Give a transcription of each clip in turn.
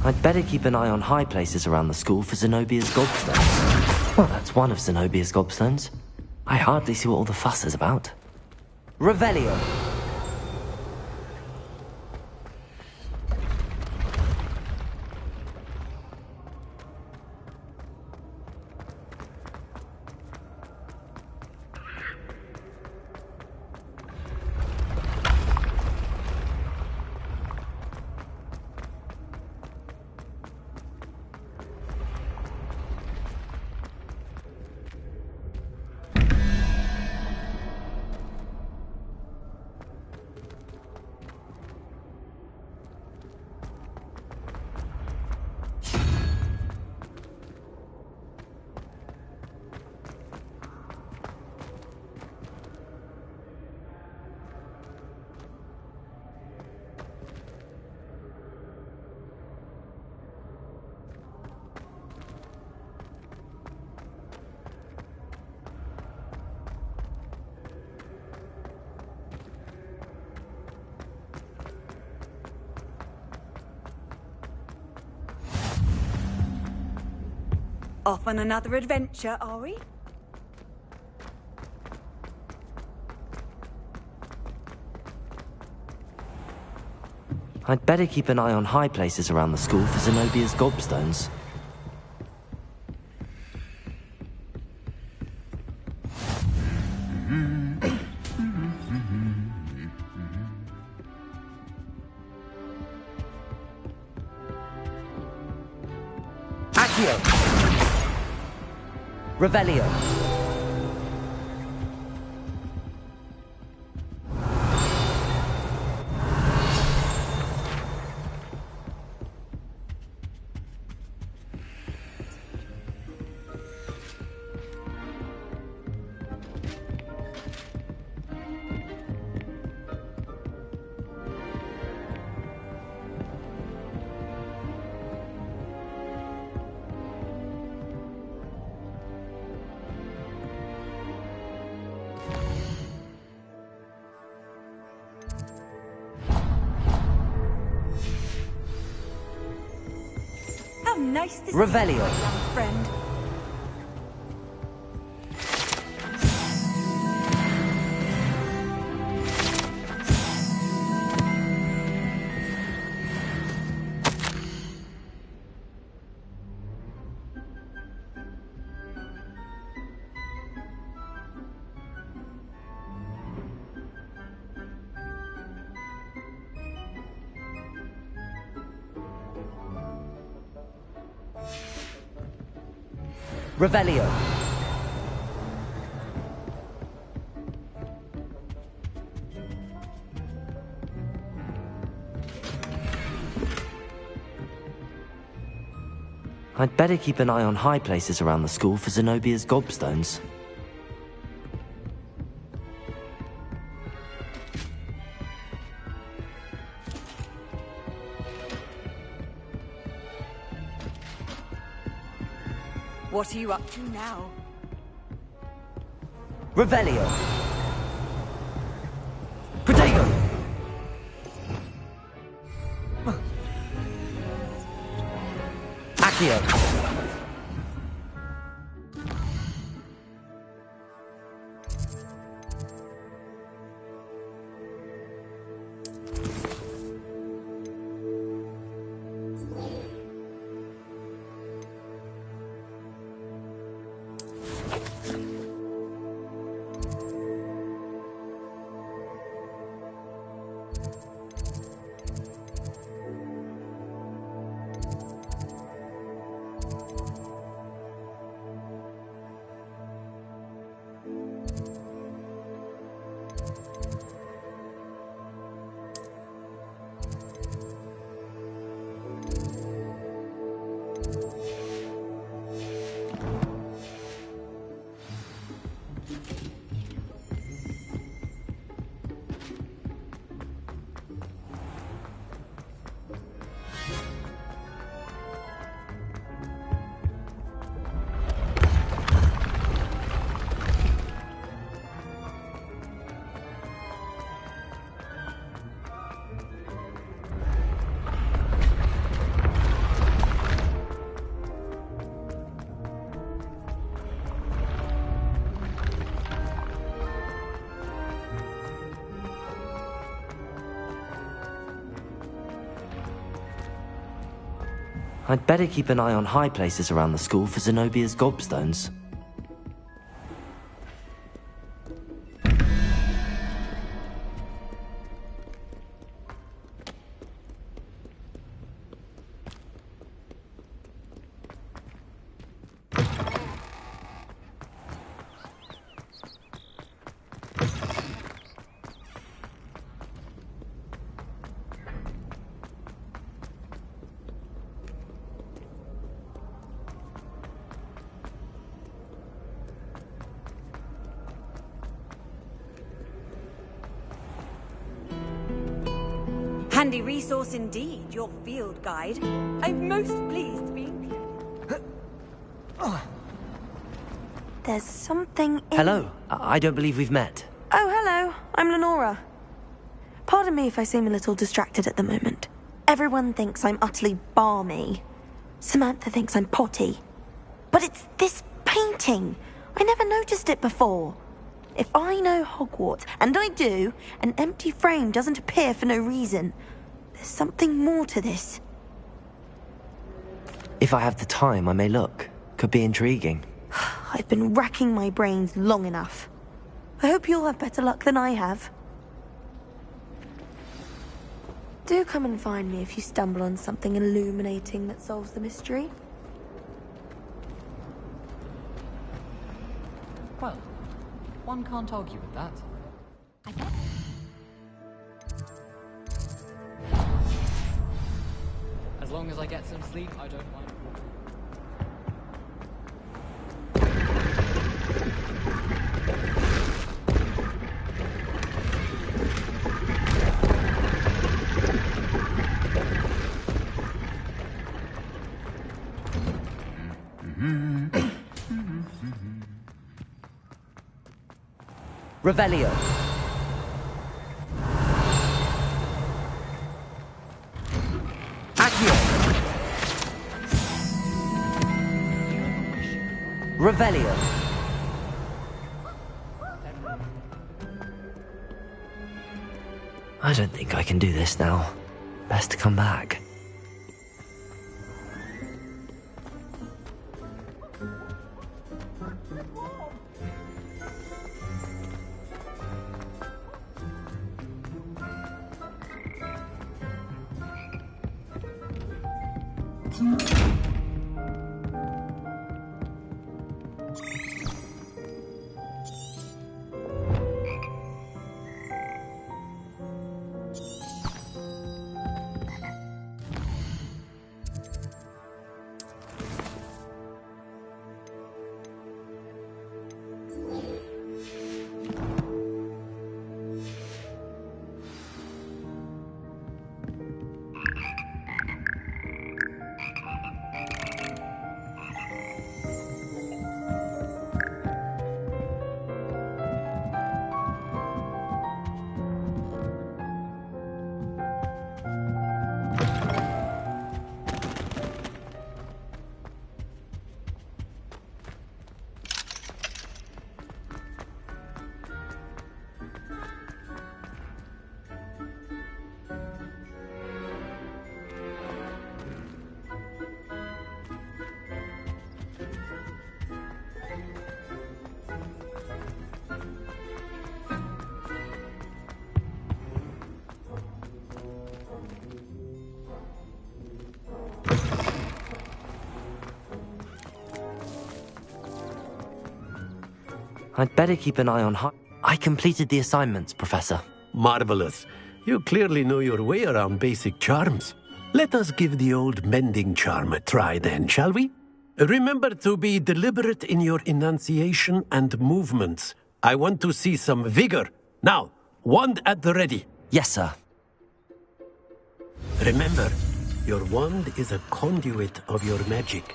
I'd better keep an eye on high places around the school for Zenobia's gobstones. Well, that's one of Zenobia's gobstones. I hardly see what all the fuss is about. Revelio. Off on another adventure, are we? I'd better keep an eye on high places around the school for Zenobia's gobstones. Accio! Revelio! How nice to see Revelio. you, my young friend. Revelio! I'd better keep an eye on high places around the school for Zenobia's gobstones. What are you up to now? Revelio! Protego! Accio! I'd better keep an eye on high places around the school for Zenobia's gobstones. Handy resource indeed, your field guide. I'm most pleased to be included. There's something in... Hello, I don't believe we've met. Oh, hello. I'm Lenora. Pardon me if I seem a little distracted at the moment. Everyone thinks I'm utterly balmy. Samantha thinks I'm potty. But it's this painting. I never noticed it before. If I know Hogwarts, and I do, an empty frame doesn't appear for no reason. There's something more to this. If I have the time, I may look. Could be intriguing. I've been racking my brains long enough. I hope you'll have better luck than I have. Do come and find me if you stumble on something illuminating that solves the mystery. Well, one can't argue with that. As long as I get some sleep, I don't mind. Revelio. Accio. Revelio. I don't think I can do this now. Best to come back. I'd better keep an eye on I completed the assignments, Professor. Marvelous. You clearly know your way around basic charms. Let us give the old mending charm a try then, shall we? Remember to be deliberate in your enunciation and movements. I want to see some vigor. Now, wand at the ready. Yes, sir. Remember, your wand is a conduit of your magic.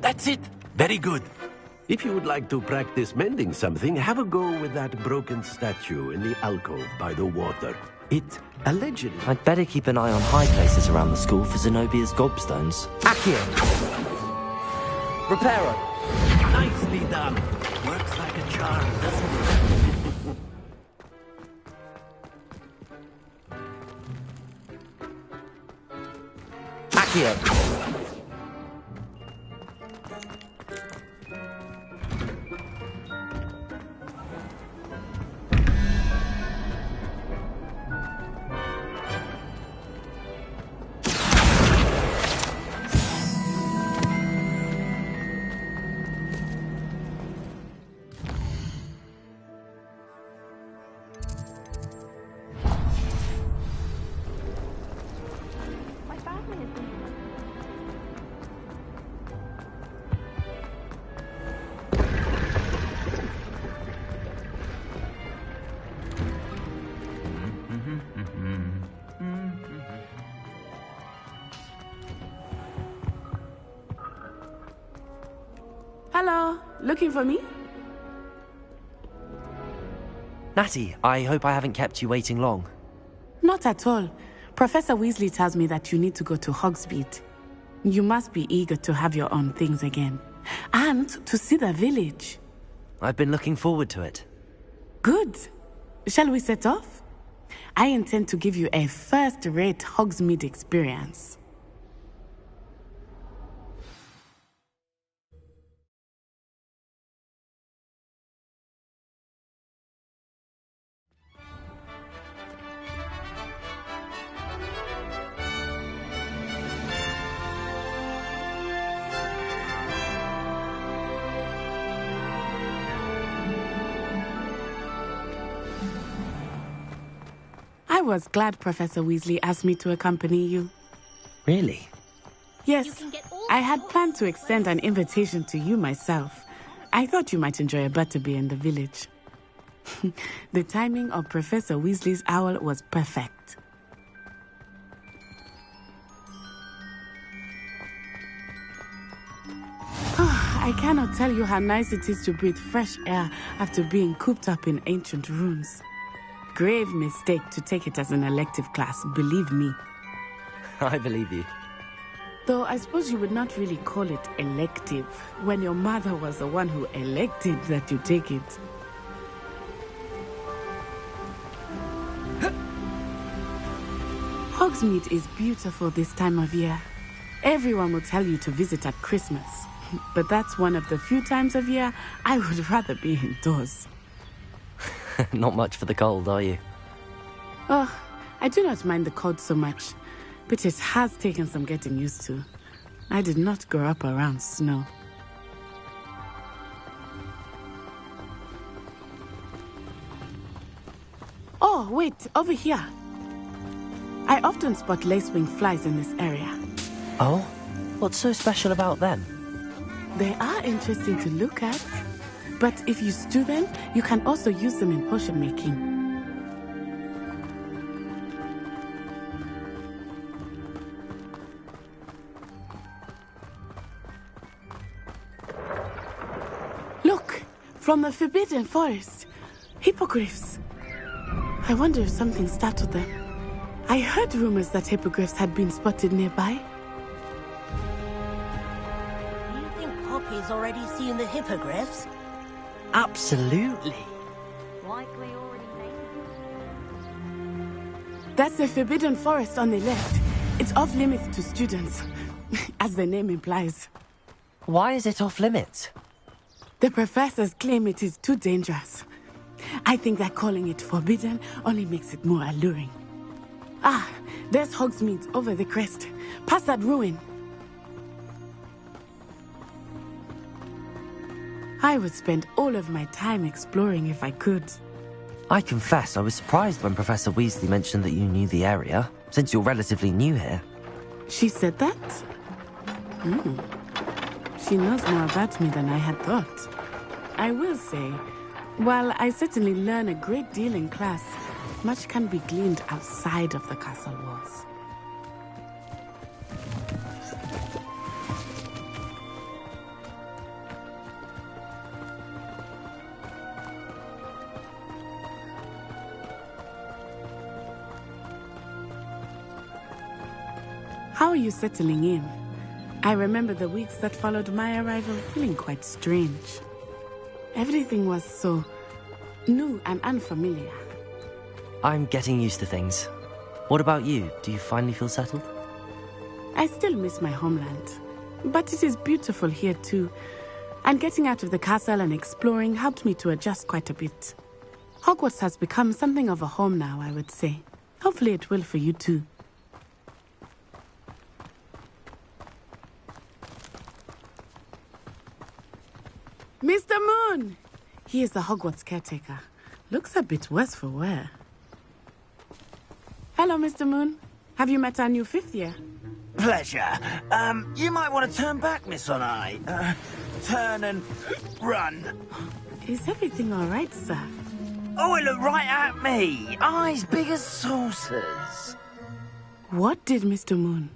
That's it. Very good. If you would like to practice mending something, have a go with that broken statue in the alcove by the water. It allegedly... I'd better keep an eye on high places around the school for Zenobia's gobstones. Accio! Reparo! Nicely done. Works like a charm, doesn't it? Accio! Hello, looking for me? Natty, I hope I haven't kept you waiting long. Not at all. Professor Weasley tells me that you need to go to Hogsmeade. You must be eager to have your own things again. And to see the village. I've been looking forward to it. Good. Shall we set off? I intend to give you a first-rate Hogsmeade experience. I was glad Professor Weasley asked me to accompany you. Really? Yes, I had planned to extend an invitation to you myself. I thought you might enjoy a butterbeer in the village. The timing of Professor Weasley's owl was perfect. I cannot tell you how nice it is to breathe fresh air after being cooped up in ancient ruins. Grave mistake to take it as an elective class, believe me. I believe you. Though I suppose you would not really call it elective when your mother was the one who elected that you take it. Hogsmeade is beautiful this time of year. Everyone will tell you to visit at Christmas, but that's one of the few times of year I would rather be indoors. Not much for the cold, are you? Oh, I do not mind the cold so much, but it has taken some getting used to. I did not grow up around snow. Oh, wait, over here. I often spot lacewing flies in this area. Oh? What's so special about them? They are interesting to look at. But if you stew them, you can also use them in potion making. Look, from the Forbidden Forest. Hippogriffs. I wonder if something startled them. I heard rumors that hippogriffs had been spotted nearby. Do you think Poppy's already seen the hippogriffs? Absolutely. Likely already made. That's the Forbidden Forest on the left. It's off limits to students, as the name implies. Why is it off limits? The professors claim it is too dangerous. I think that calling it forbidden only makes it more alluring. Ah, there's Hogsmeade over the crest. Past that ruin. I would spend all of my time exploring if I could. I confess I was surprised when Professor Weasley mentioned that you knew the area, since you're relatively new here. She said that? She knows more about me than I had thought. I will say, while I certainly learn a great deal in class, much can be gleaned outside of the castle walls. How are you settling in? I remember the weeks that followed my arrival feeling quite strange. Everything was so new and unfamiliar. I'm getting used to things. What about you? Do you finally feel settled? I still miss my homeland, but it is beautiful here too. And getting out of the castle and exploring helped me to adjust quite a bit. Hogwarts has become something of a home now, I would say. Hopefully it will for you too. Mr. Moon! He is the Hogwarts caretaker. Looks a bit worse for wear. Hello, Mr. Moon. Have you met our new 5th year? Pleasure. You might want to turn back, Miss Onai. Turn and run. Is everything all right, sir? Oh, it looked right at me. Eyes big as saucers. What did Mr. Moon?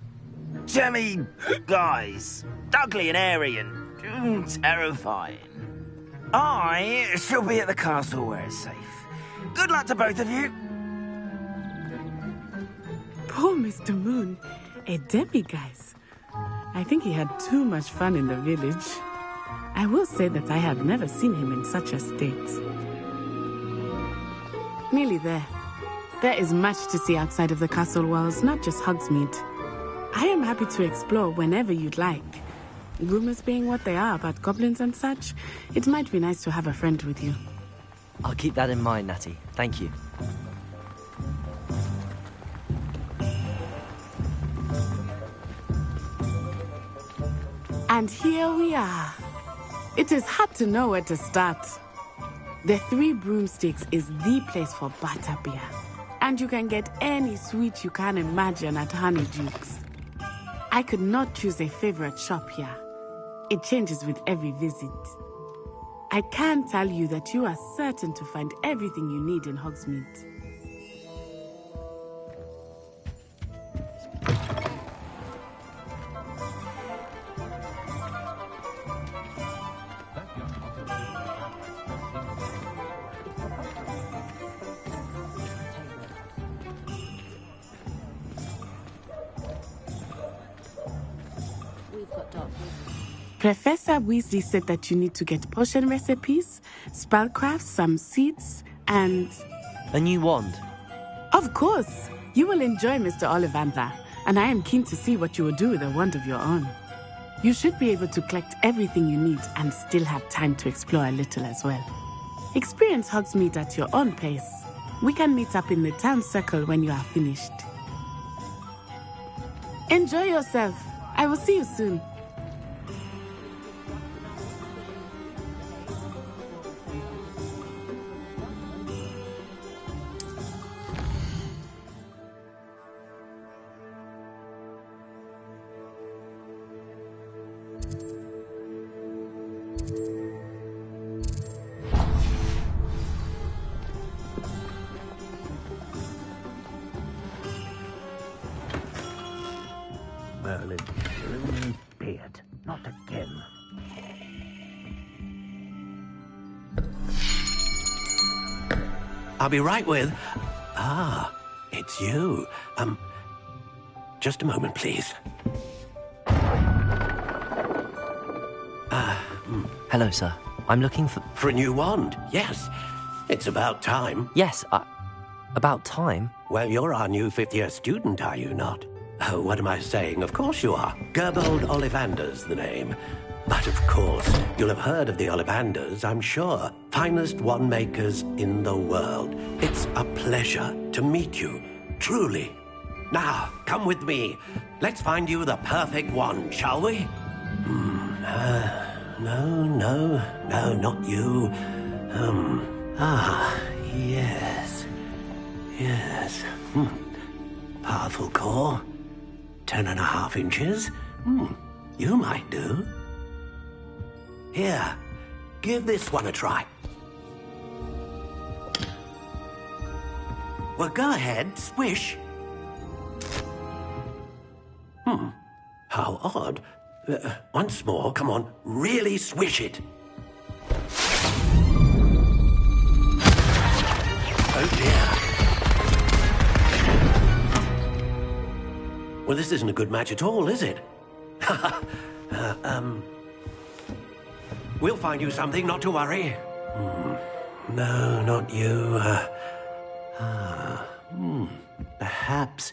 Jemmy guys. Ugly and airy and terrifying. I shall be at the castle where it's safe. Good luck to both of you. Poor Mr. Moon. A demiguise. I think he had too much fun in the village. I will say that I have never seen him in such a state. Nearly there. There is much to see outside of the castle walls, not just Hogsmeade. I am happy to explore whenever you'd like. Rumors being what they are about goblins and such, it might be nice to have a friend with you. I'll keep that in mind, Natty. Thank you. And here we are. It is hard to know where to start. The Three Broomsticks is the place for butterbeer. And you can get any sweet you can imagine at Honeydukes. I could not choose a favorite shop here. It changes with every visit. I can tell you that you are certain to find everything you need in Hogsmeade. Professor Weasley said that you need to get potion recipes, spellcraft, some seeds, and... A new wand? Of course! You will enjoy Mr. Ollivander, and I am keen to see what you will do with a wand of your own. You should be able to collect everything you need and still have time to explore a little as well. Experience Hogsmeade at your own pace. We can meet up in the town circle when you are finished. Enjoy yourself. I will see you soon. Merlin, beard, not again. I'll be right with... Ah, it's you. Just a moment, please. Hello, sir. I'm looking for... For a new wand, yes. It's about time. Yes, about time? Well, you're our new 5th-year student, are you not? Oh, what am I saying? Of course you are. Gerbold Ollivander's the name. But of course, you'll have heard of the Ollivanders, I'm sure. Finest wand makers in the world. It's a pleasure to meet you, truly. Now, come with me. Let's find you the perfect wand, shall we? No, not you. Yes. Powerful core. 10.5 inches. You might do. Here, give this one a try. Well, go ahead, swish. How odd. Once more, come on, really swish it. Oh dear. Well, this isn't a good match at all, is it? We'll find you something, not to worry. No, not you. Perhaps...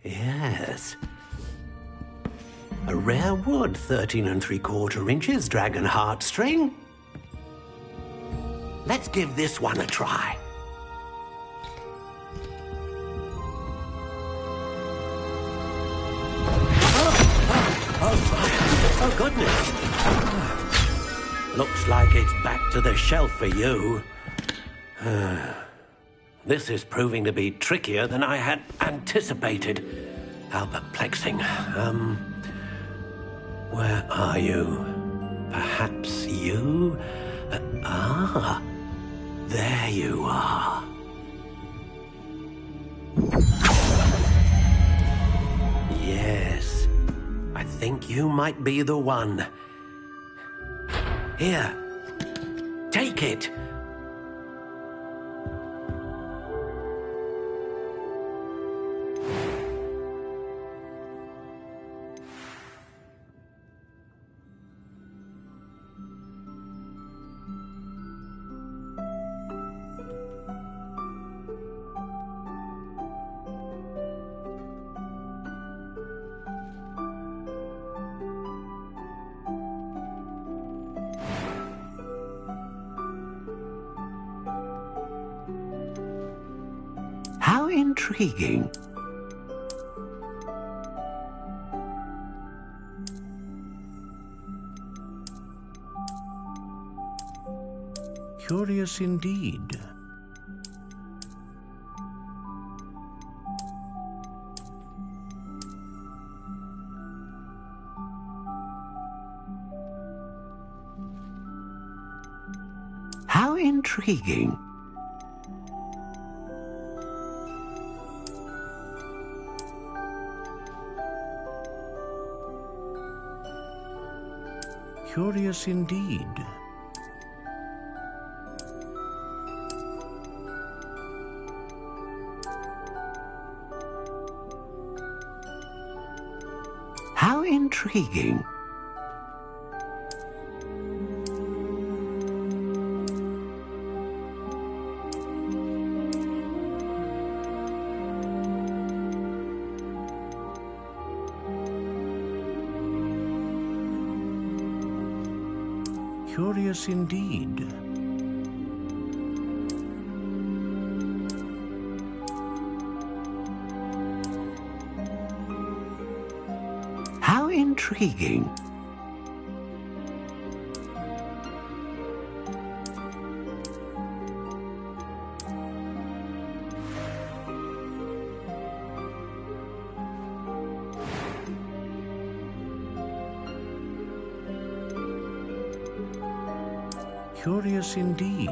Yes. A rare wood, 13 3/4 inches, dragon heartstring. Let's give this one a try. Oh, goodness. Looks like it's back to the shelf for you. This is proving to be trickier than I had anticipated. How perplexing. Where are you? Perhaps you? There you are. Yes, I think you might be the one. Here, take it. How intriguing. Curious indeed. How intriguing. Curious indeed. How intriguing. Curious indeed. How intriguing. Curious indeed.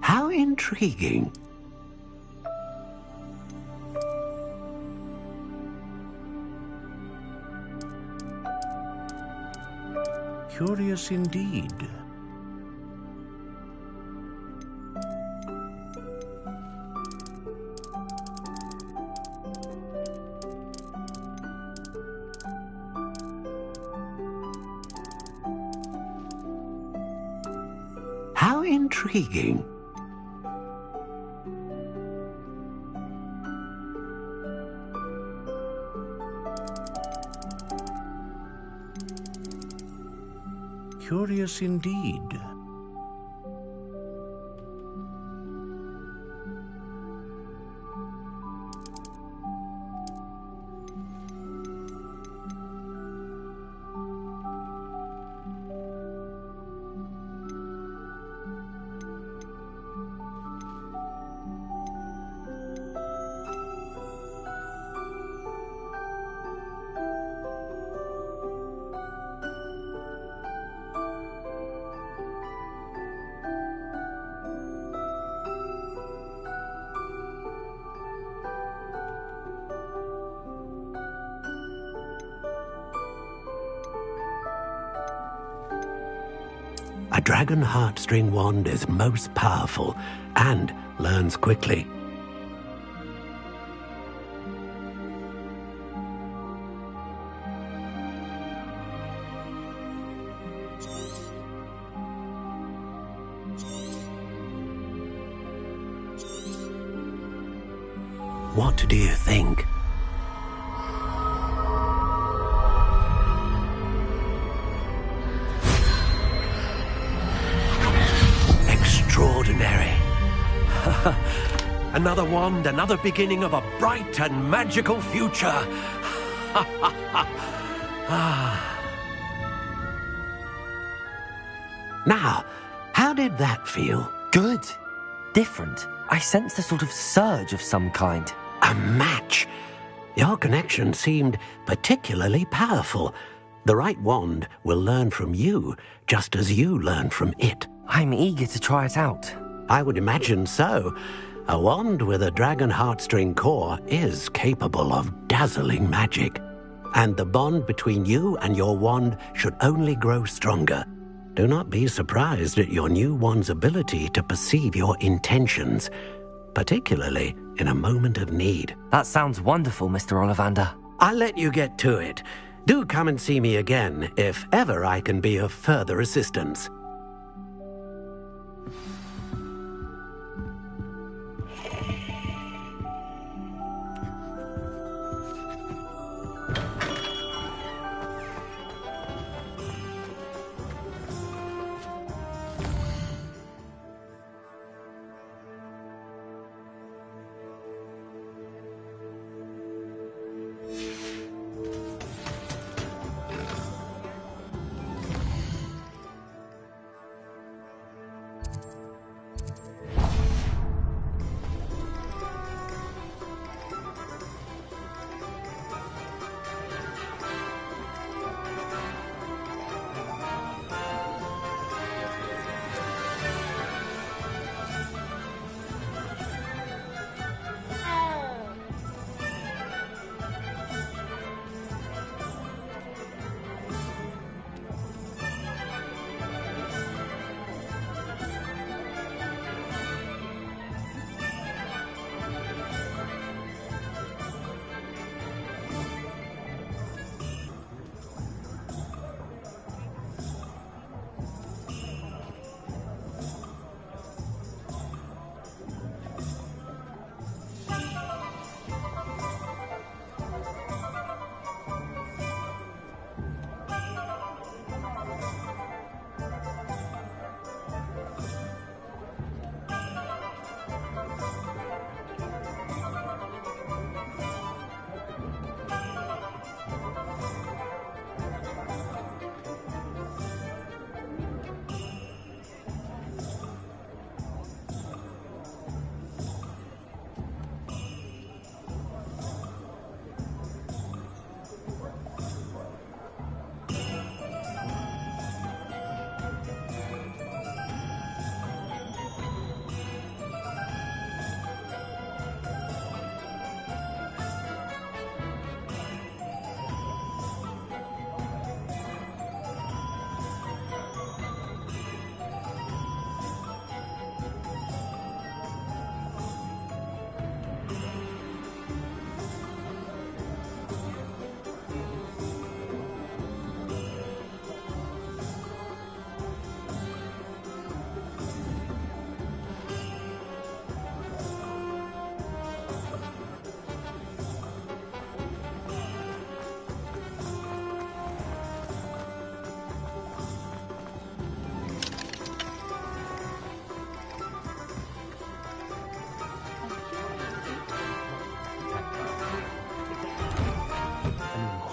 How intriguing. Curious indeed. How intriguing. Curious indeed. A dragon heartstring wand is most powerful and learns quickly. What do you think? Extraordinary. Another wand, another beginning of a bright and magical future. Now, how did that feel? Good. Different. I sensed a sort of surge of some kind. A match. Your connection seemed particularly powerful. The right wand will learn from you, just as you learn from it. I'm eager to try it out. I would imagine so. A wand with a dragon heartstring core is capable of dazzling magic. And the bond between you and your wand should only grow stronger. Do not be surprised at your new wand's ability to perceive your intentions, particularly in a moment of need. That sounds wonderful, Mr. Ollivander. I'll let you get to it. Do come and see me again if ever I can be of further assistance.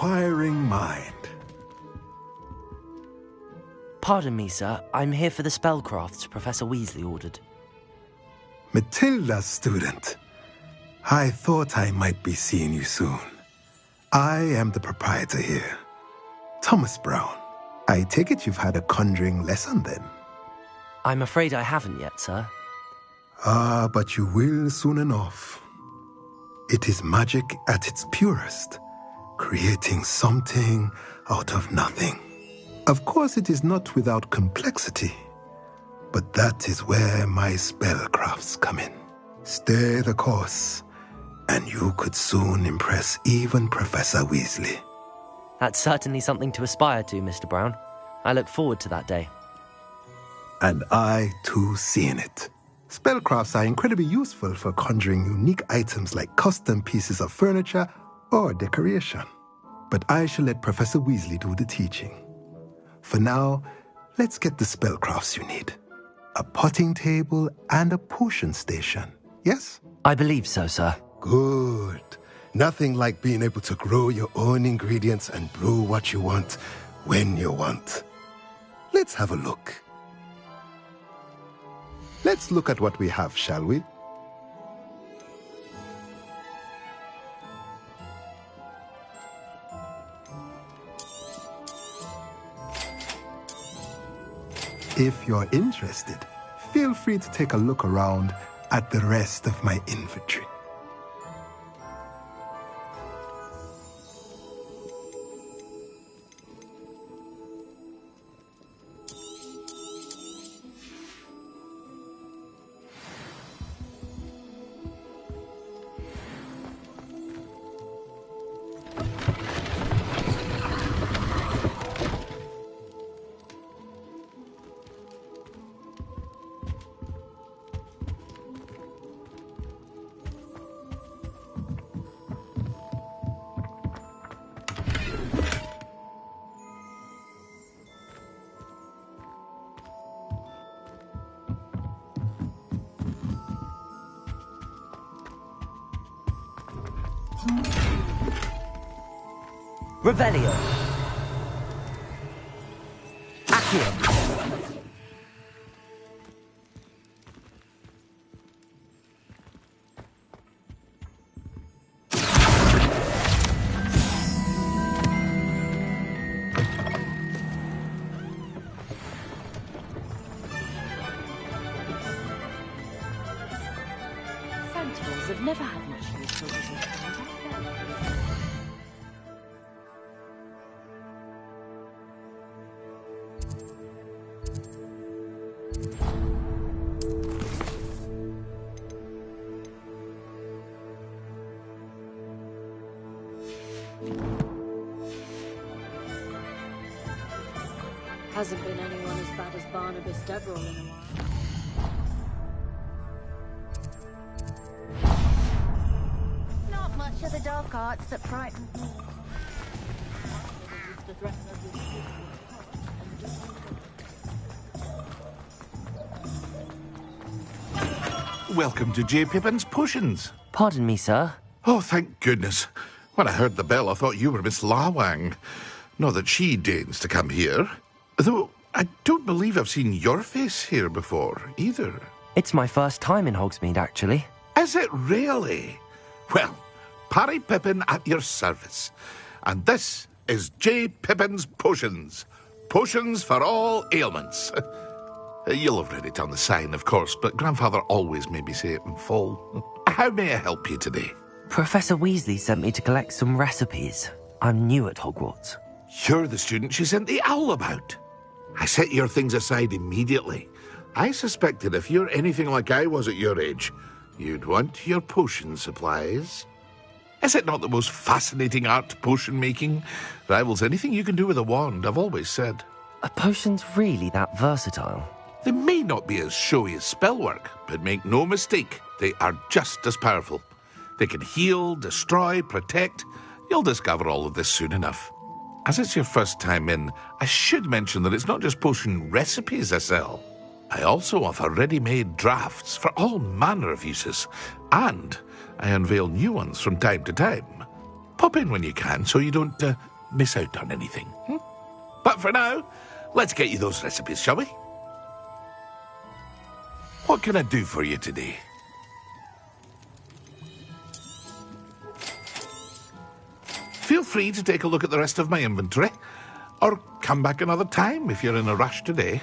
Inquiring mind. Pardon me, sir. I'm here for the spellcrafts Professor Weasley ordered. Matilda's student. I thought I might be seeing you soon. I am the proprietor here, Thomas Brown. I take it you've had a conjuring lesson then? I'm afraid I haven't yet, sir. Ah, but you will soon enough. It is magic at its purest, creating something out of nothing. Of course, it is not without complexity. But that is where my spellcrafts come in. Stay the course, and you could soon impress even Professor Weasley. That's certainly something to aspire to, Mr. Brown. I look forward to that day. And I, too, seen it. Spellcrafts are incredibly useful for conjuring unique items like custom pieces of furniture or decoration. But I shall let Professor Weasley do the teaching. For now, let's get the spellcrafts you need. A potting table and a potion station, yes? I believe so, sir. Good. Nothing like being able to grow your own ingredients and brew what you want when you want. Let's have a look. Let's look at what we have, shall we? If you're interested, feel free to take a look around at the rest of my inventory. Revelio. Accio. Centaurs have never had much use for wizards. Hasn't been anyone as bad as Barnabas Deverell in a while. Not much of the dark arts that frighten me. Welcome to J. Pippin's Potions. Pardon me, sir. Oh, thank goodness. When I heard the bell, I thought you were Miss Lawang. Not that she deigns to come here. Though I don't believe I've seen your face here before, either. It's my first time in Hogsmeade, actually. Is it really? Well, Parry Pippin at your service. And this is J. Pippin's Potions. Potions for all ailments. You'll have read it on the sign, of course, but Grandfather always made me say it in full. How may I help you today? Professor Weasley sent me to collect some recipes. I'm new at Hogwarts. You're the student she sent the owl about. I set your things aside immediately. I suspected if you're anything like I was at your age, you'd want your potion supplies. Is it not the most fascinating art, potion making? Rivals anything you can do with a wand, I've always said. Are potions really that versatile? They may not be as showy as spellwork, but make no mistake, they are just as powerful. They can heal, destroy, protect. You'll discover all of this soon enough. As it's your first time in, I should mention that it's not just potion recipes I sell. I also offer ready-made drafts for all manner of uses, and I unveil new ones from time to time. Pop in when you can so you don't miss out on anything. But for now, let's get you those recipes, shall we? What can I do for you today? Feel free to take a look at the rest of my inventory, or come back another time if you're in a rush today.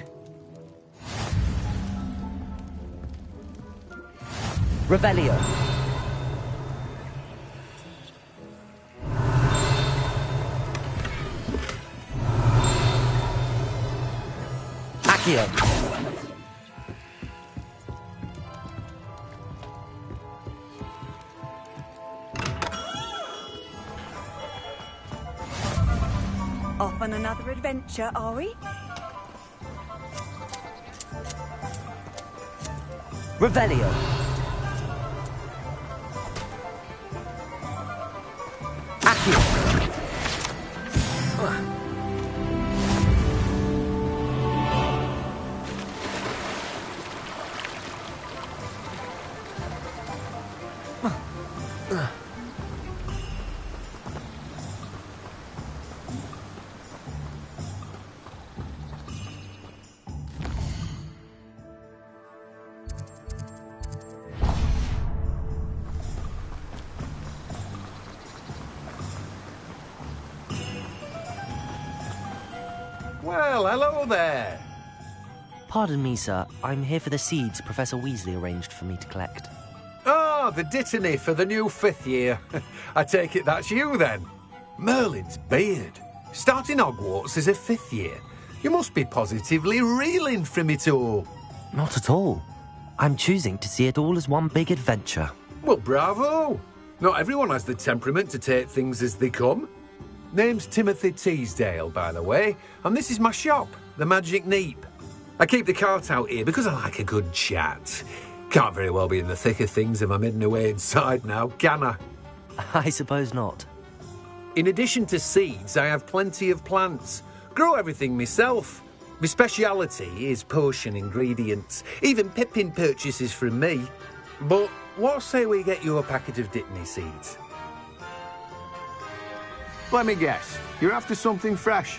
Revelio. Accio. off on another adventure, are we? Revelio. Accio. Well, hello there. Pardon me, sir. I'm here for the seeds Professor Weasley arranged for me to collect. Oh, the dittany for the new 5th year. I take it that's you, then. Merlin's beard. Starting Hogwarts as a 5th year. You must be positively reeling from it all. Not at all. I'm choosing to see it all as one big adventure. Well, bravo. Not everyone has the temperament to take things as they come. Name's Timothy Teasdale, by the way, and this is my shop, the Magic Neep. I keep the cart out here because I like a good chat. Can't very well be in the thick of things if I'm hidden away inside now, can I? I suppose not. In addition to seeds, I have plenty of plants. Grow everything myself. My speciality is potion ingredients. Even Pippin purchases from me. But what say we get you a packet of Dittany seeds? Let me guess. You're after something fresh.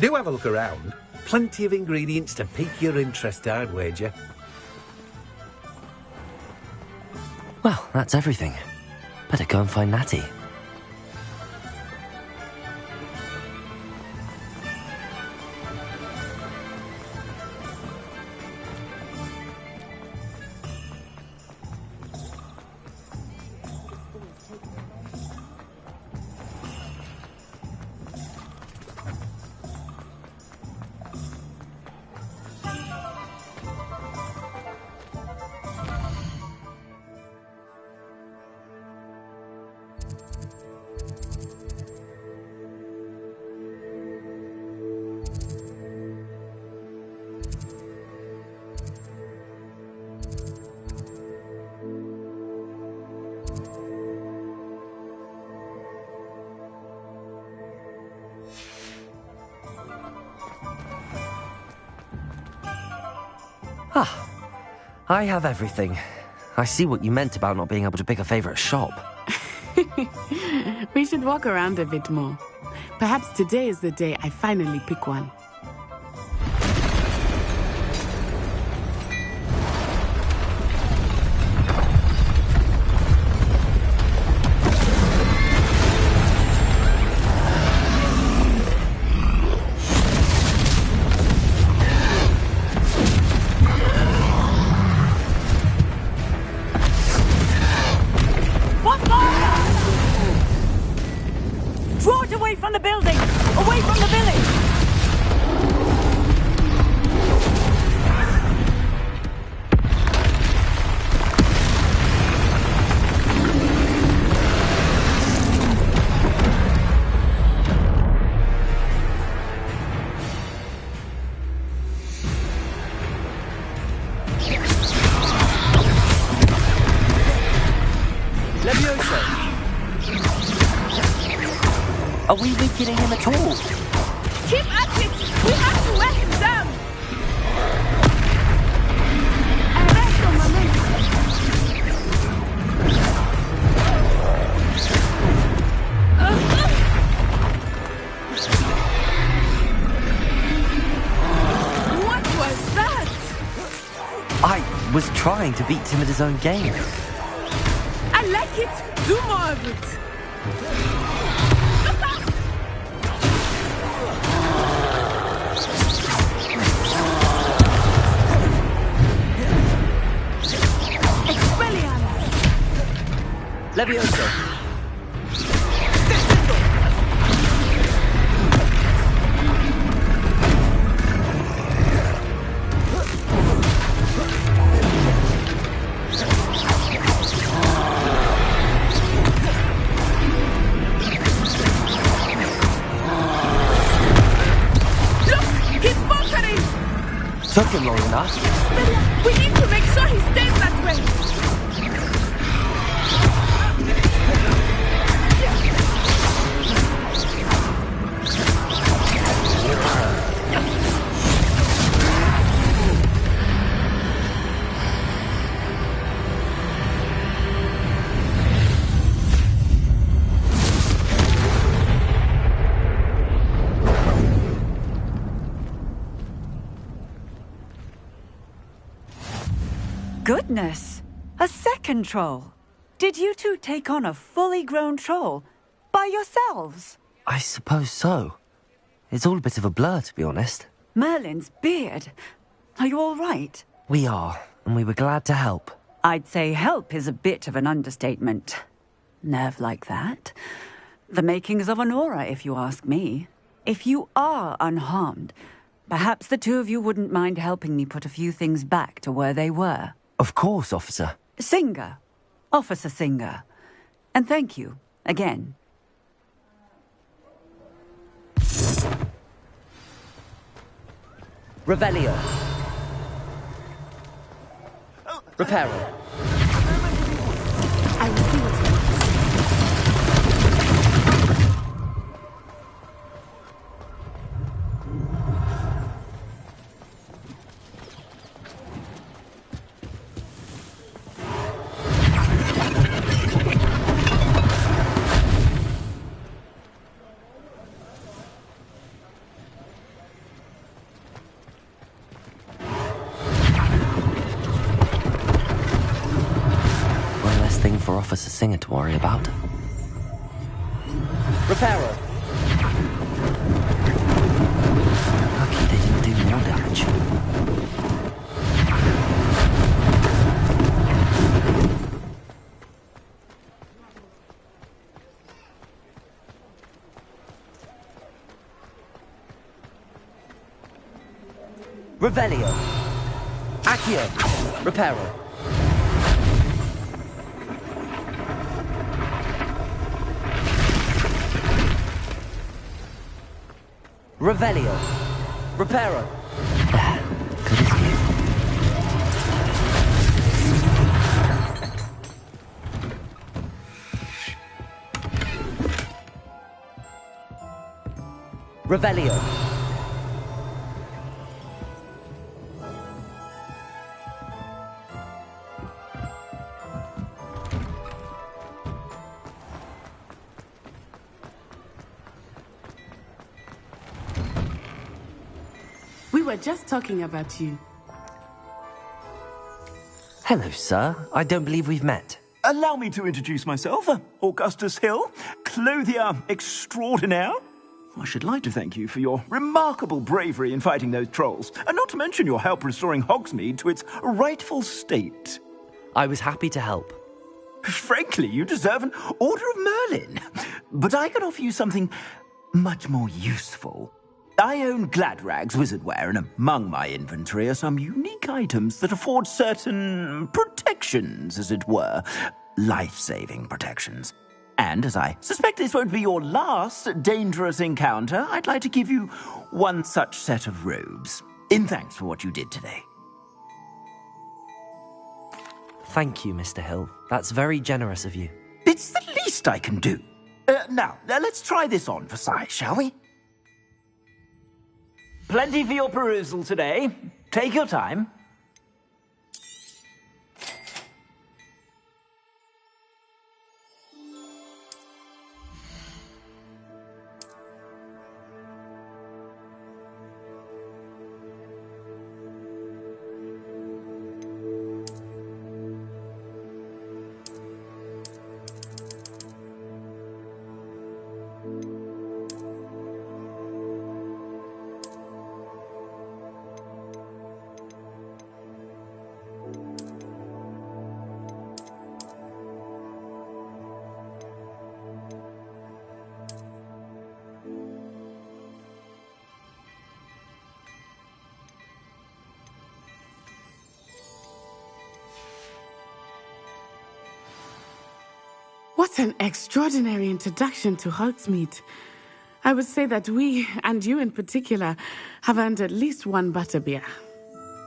Do have a look around. Plenty of ingredients to pique your interest, I'd wager. Well, that's everything. Better go and find Natty. Ah, I have everything. I see what you meant about not being able to pick a favourite shop. We should walk around a bit more. Perhaps today is the day I finally pick one. Are we weakening him at all? Keep at it! We have to wear him down! Arresto, What was that? I was trying to beat him at his own game. I like it! Do more of it! Levioso. sir. We need to make sure he stays that way. Goodness! A second troll! Did you two take on a fully grown troll? By yourselves? I suppose so. It's all a bit of a blur, to be honest. Merlin's beard. Are you all right? We are, and we were glad to help. I'd say help is a bit of an understatement. Nerve like that. The makings of an aura, if you ask me. If you are unharmed, perhaps the two of you wouldn't mind helping me put a few things back to where they were. Of course, officer. Singer. Officer Singer. And thank you, again. Revelio. Reparo. I will see what's next. For Officer Singer to worry about. Reparo. Lucky they didn't do more damage. Revelio. Accio. Reparo. Revelio. Reparo. Good as new. Revelio. We were just talking about you. Hello, sir. I don't believe we've met. Allow me to introduce myself, Augustus Hill, clothier extraordinaire. I should like to thank you for your remarkable bravery in fighting those trolls, and not to mention your help restoring Hogsmeade to its rightful state. I was happy to help. Frankly, you deserve an Order of Merlin. But I can offer you something much more useful. I own Gladrags wizardware, and among my inventory are some unique items that afford certain protections, as it were. Life-saving protections. And as I suspect this won't be your last dangerous encounter, I'd like to give you one such set of robes, in thanks for what you did today. Thank you, Mr. Hill. That's very generous of you. It's the least I can do. Now, let's try this on for size, shall we? Plenty for your perusal today. Take your time. What an extraordinary introduction to Hogsmeade. I would say that we, and you in particular, have earned at least one butterbeer.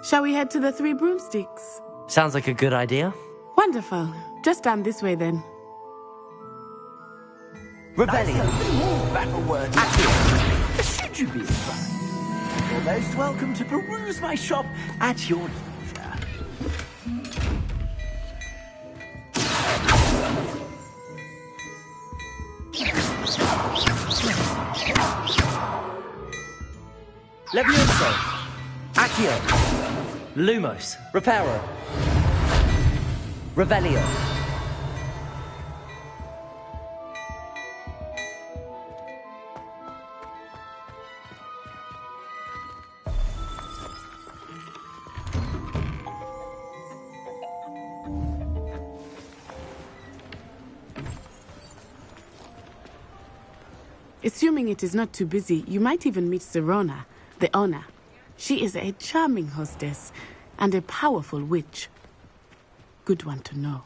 Shall we head to the Three Broomsticks? Sounds like a good idea. Wonderful. Just down this way then. Revelio. More battle words. Accio. Should you be inclined, you're most welcome to peruse my shop at your leisure. Levioso. Accio. Lumos. Reparo. Revelio. Assuming it is not too busy, you might even meet Sirona, the owner. She is a charming hostess and a powerful witch. Good one to know.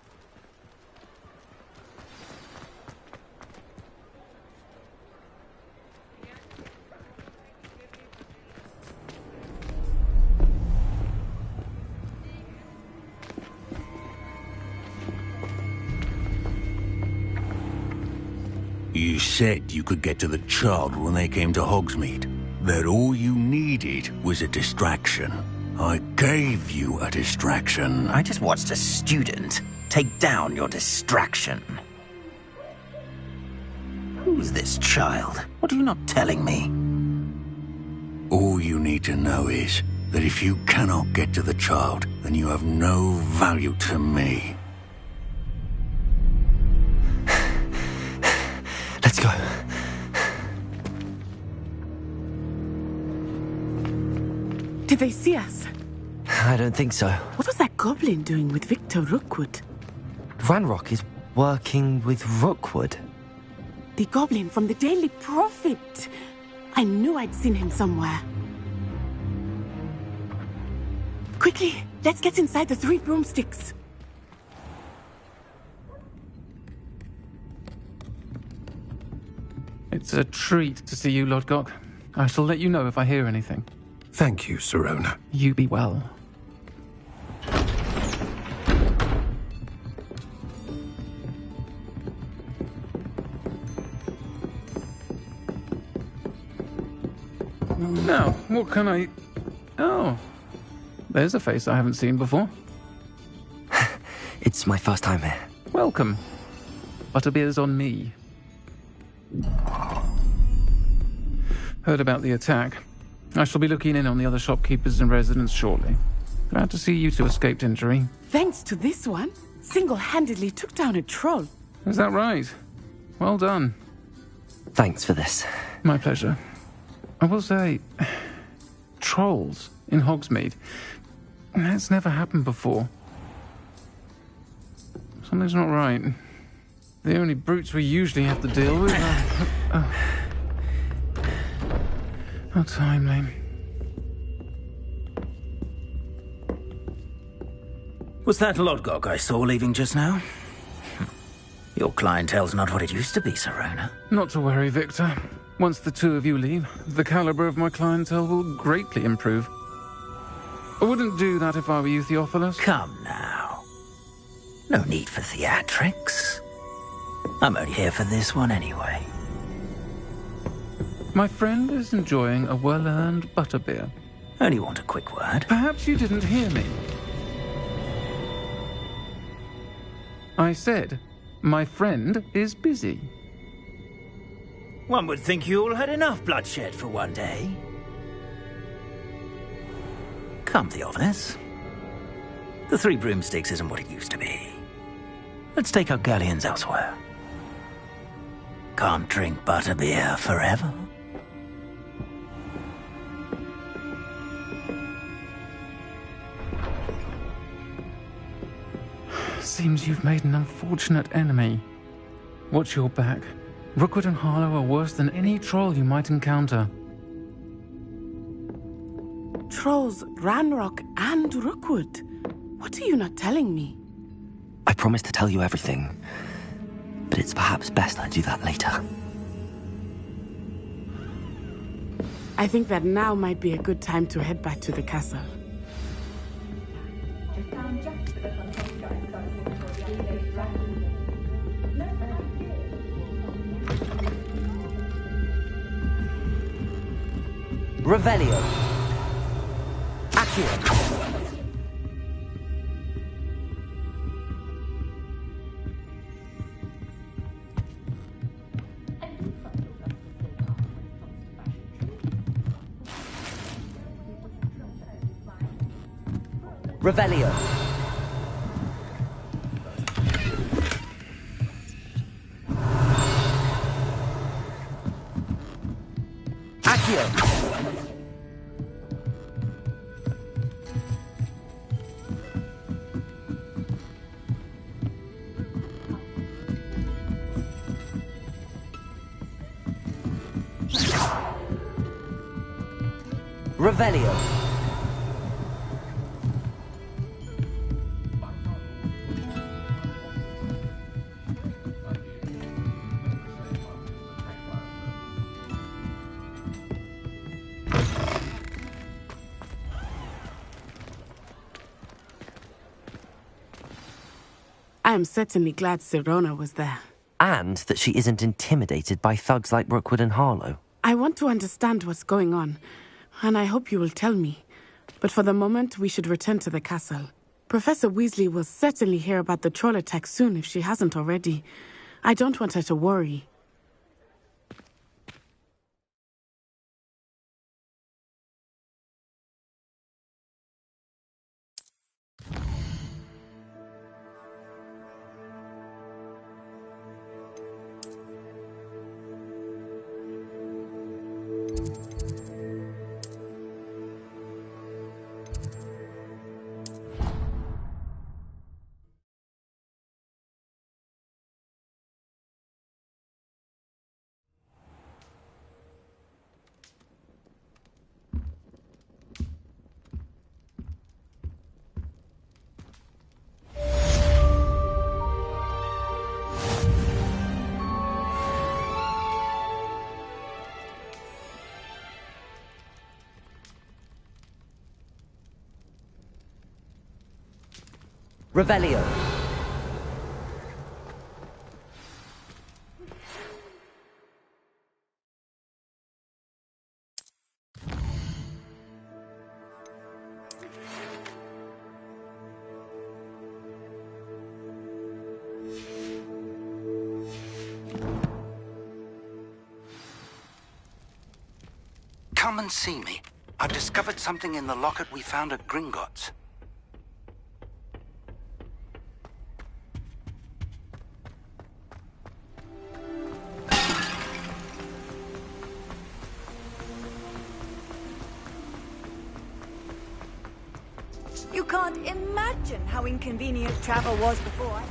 You said you could get to the child when they came to Hogsmeade. That all you needed was a distraction. I gave you a distraction. I just watched a student take down your distraction. Who's this child? What are you not telling me? All you need to know is that if you cannot get to the child, then you have no value to me. Let's go. Did they see us? I don't think so. What was that goblin doing with Victor Rookwood? Ranrock is working with Rookwood. The goblin from the Daily Prophet. I knew I'd seen him somewhere. Quickly, let's get inside the Three Broomsticks. It's a treat to see you, Lodgok. I shall let you know if I hear anything. Thank you, Sirona. You be well. Now, what can I... Oh, there's a face I haven't seen before. It's my first time here. Welcome. Butterbeer's on me. Heard about the attack. I shall be looking in on the other shopkeepers and residents shortly. Glad to see you two escaped injury. Thanks to this one, single-handedly took down a troll. Is that right? Well done. Thanks for this. My pleasure. I will say, trolls in Hogsmeade. That's never happened before. Something's not right. The only brutes we usually have to deal with are... How timely. Was that Lodgok I saw leaving just now? Your clientele's not what it used to be, Sirona. Not to worry, Victor. Once the two of you leave, the caliber of my clientele will greatly improve. I wouldn't do that if I were you, Theophilus. Come now. No need for theatrics. I'm only here for this one anyway. My friend is enjoying a well-earned butterbeer. Only want a quick word. Perhaps you didn't hear me. I said, my friend is busy. One would think you all had enough bloodshed for one day. Come, Theophilus. The Three Broomsticks isn't what it used to be. Let's take our galleons elsewhere. Can't drink butterbeer forever. Seems you've made an unfortunate enemy. Watch your back. Rookwood and Harlow are worse than any troll you might encounter. Trolls, Ranrock, and Rookwood. What are you not telling me? I promised to tell you everything, but it's perhaps best I do that later. I think that now might be a good time to head back to the castle. Revelio. Accio. Revelio. Accio. Revelio. I am certainly glad Sirona was there. And that she isn't intimidated by thugs like Rookwood and Harlow. I want to understand what's going on, and I hope you will tell me. But for the moment, we should return to the castle. Professor Weasley will certainly hear about the troll attack soon if she hasn't already. I don't want her to worry. Revelio. Come and see me. I've discovered something in the locket we found at Gringotts. You can't imagine how inconvenient travel was before.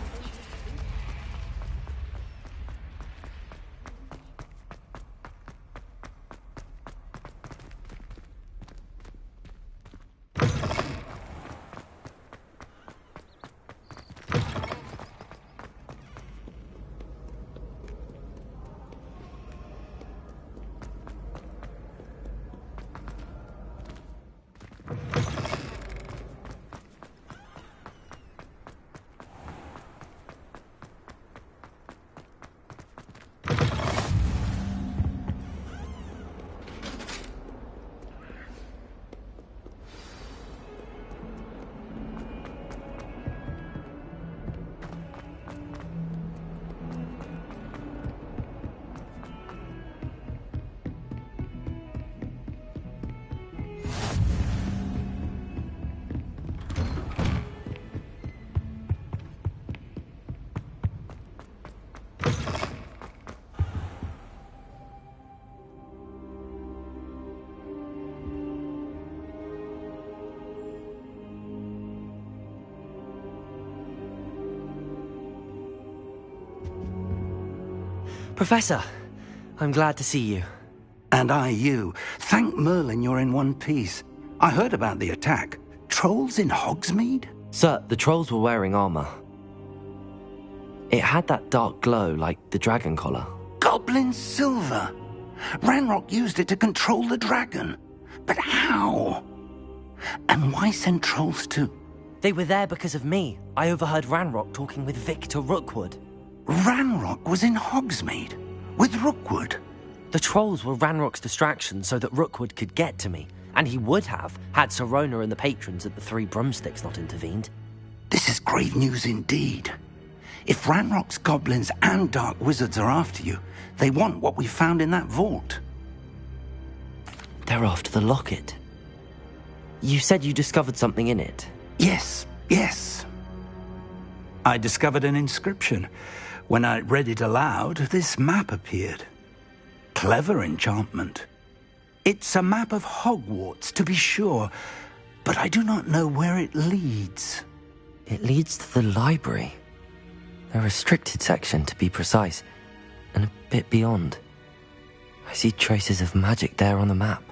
Professor, I'm glad to see you. And I you. Thank Merlin you're in one piece. I heard about the attack. Trolls in Hogsmeade? Sir, the trolls were wearing armor. It had that dark glow like the dragon collar. Goblin silver! Ranrock used it to control the dragon. But how? And why send trolls too? They were there because of me. I overheard Ranrock talking with Victor Rookwood. Ranrock was in Hogsmeade? With Rookwood? The trolls were Ranrock's distraction so that Rookwood could get to me. And he would have, had Sirona and the patrons at the Three Broomsticks not intervened. This is grave news indeed. If Ranrock's goblins and dark wizards are after you, they want what we found in that vault. They're after the locket. You said you discovered something in it. Yes. I discovered an inscription. When I read it aloud, this map appeared. Clever enchantment. It's a map of Hogwarts, to be sure, but I do not know where it leads. It leads to the library. A restricted section, to be precise, and a bit beyond. I see traces of magic there on the map.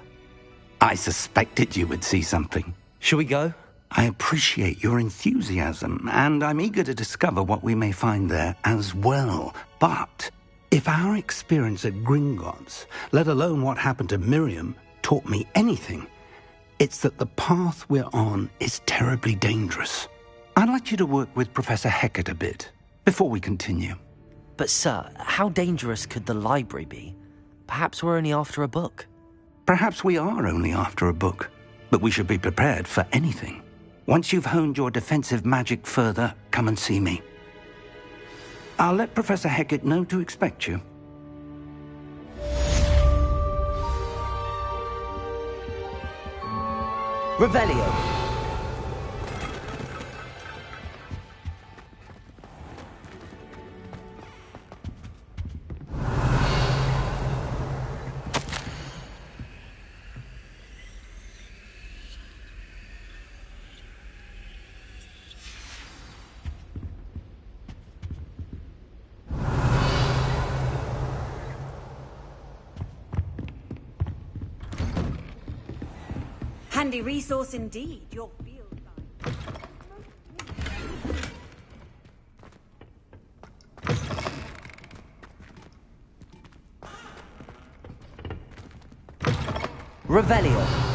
I suspected you would see something. Shall we go? I appreciate your enthusiasm, and I'm eager to discover what we may find there as well. But if our experience at Gringotts, let alone what happened to Miriam, taught me anything, it's that the path we're on is terribly dangerous. I'd like you to work with Professor Hecat a bit before we continue. But sir, how dangerous could the library be? Perhaps we're only after a book. Perhaps we are only after a book, but we should be prepared for anything. Once you've honed your defensive magic further, come and see me. I'll let Professor Hecat know to expect you. Revelio. Handy resource indeed, your field guide. Revelio.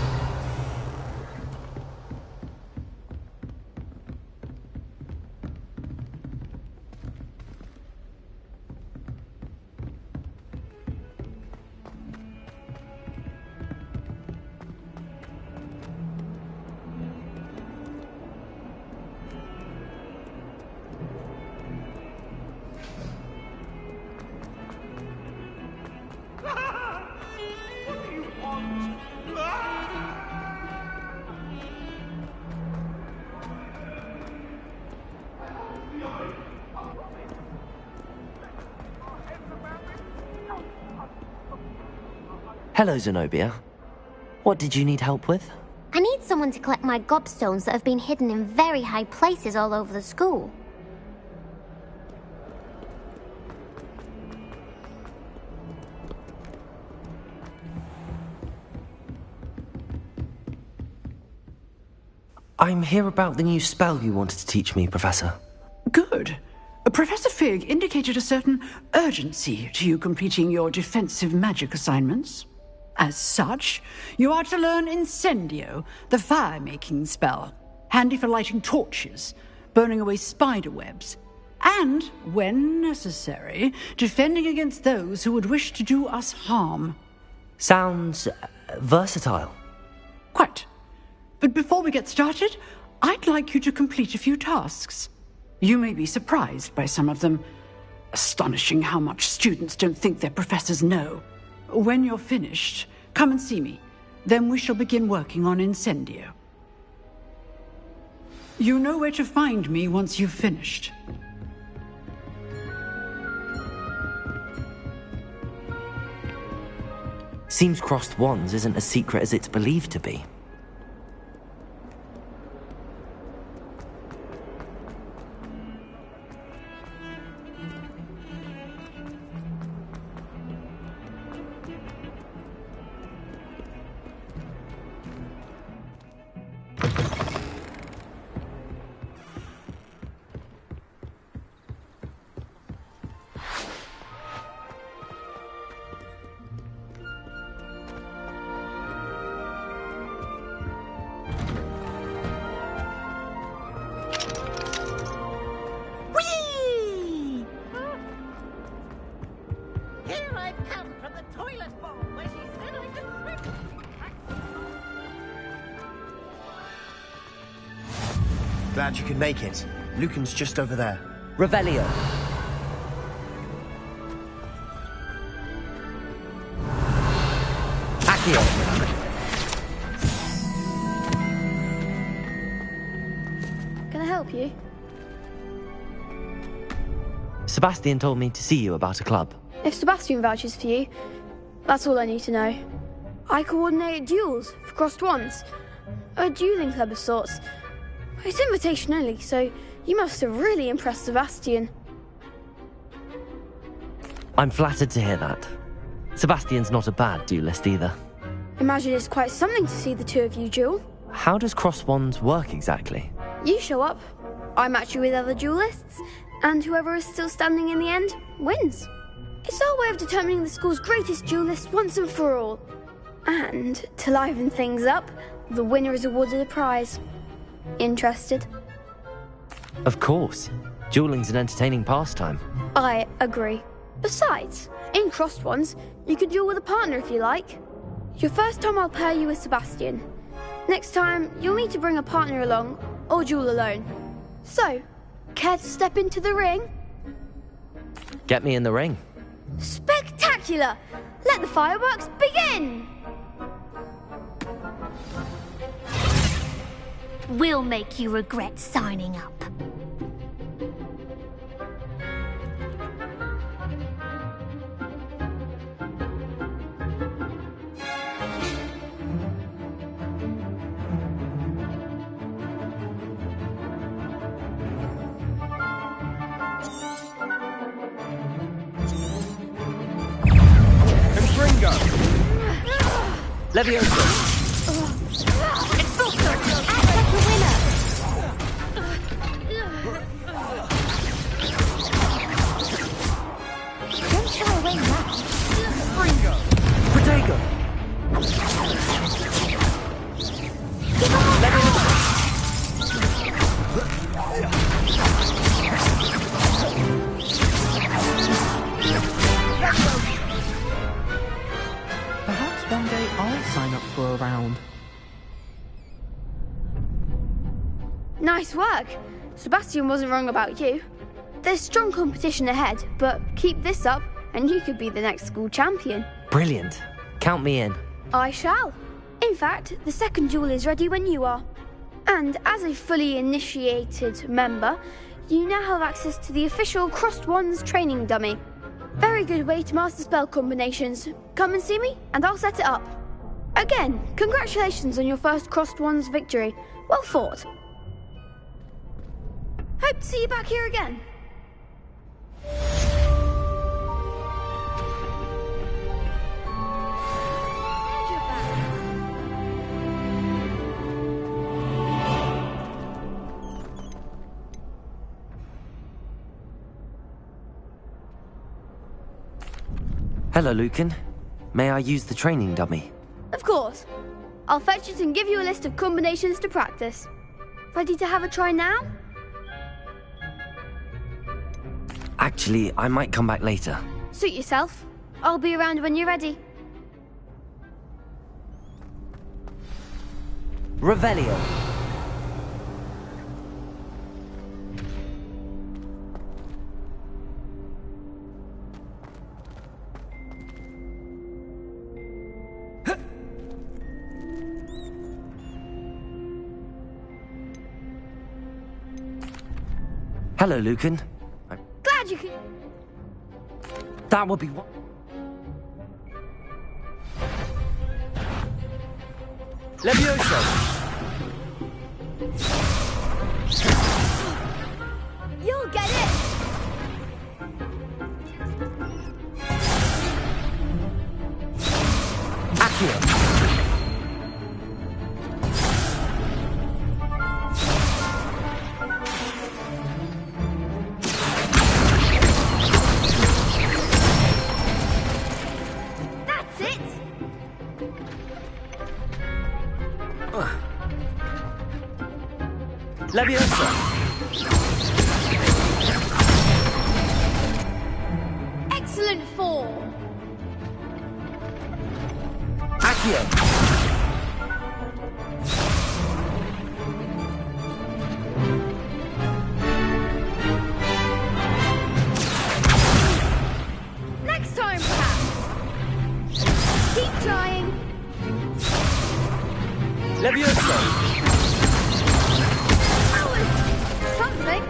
Hello, Zenobia. What did you need help with? I need someone to collect my gobstones that have been hidden in very high places all over the school. I'm here about the new spell you wanted to teach me, Professor. Good. Professor Fig indicated a certain urgency to you completing your defensive magic assignments. As such, you are to learn Incendio, the fire-making spell, handy for lighting torches, burning away spider webs, and, when necessary, defending against those who would wish to do us harm. Sounds versatile. Quite. But before we get started, I'd like you to complete a few tasks. You may be surprised by some of them. Astonishing how much students don't think their professors know. When you're finished, come and see me. Then we shall begin working on Incendio. You know where to find me once you've finished. Seems crossed wands isn't as secret as it's believed to be. glad you could make it. Lucan's just over there. Revelio. Accio. Can I help you? Sebastian told me to see you about a club. If Sebastian vouches for you, that's all I need to know. I coordinate duels for crossed wands. A dueling club of sorts. It's invitation only, so you must have really impressed Sebastian. I'm flattered to hear that. Sebastian's not a bad duelist either. Imagine it's quite something to see the two of you duel. How does cross wands work exactly? You show up, I match you with other duelists, and whoever is still standing in the end wins. It's our way of determining the school's greatest duelist once and for all. And to liven things up, the winner is awarded a prize. Interested? Of course. Dueling's an entertaining pastime. I agree. Besides, in crossed ones, you can duel with a partner if you like. Your first time I'll pair you with Sebastian. Next time, you'll need to bring a partner along, or duel alone. So, care to step into the ring? Get me in the ring. Spectacular! Let the fireworks begin! We'll make you regret signing up. Leviosa! Don't shy away now. Protego! Perhaps one day I'll sign up for a round. Nice work! Sebastian wasn't wrong about you. There's strong competition ahead, but keep this up and you could be the next school champion. Brilliant. Count me in. I shall. In fact, the second duel is ready when you are. And as a fully initiated member, you now have access to the official Crossed Wands training dummy. Very good way to master spell combinations. Come and see me, and I'll set it up. Again, congratulations on your first Crossed Wands victory. Well fought. Hope to see you back here again. Hello, Lucan. May I use the training dummy? Of course. I'll fetch it and give you a list of combinations to practice. Ready to have a try now? Actually, I might come back later. Suit yourself. I'll be around when you're ready. Revelio. Hello, Lucan. Glad you can... That would be what... Leviosa! You'll get it! Accio! Leviosa! Excellent form! Accio! Something.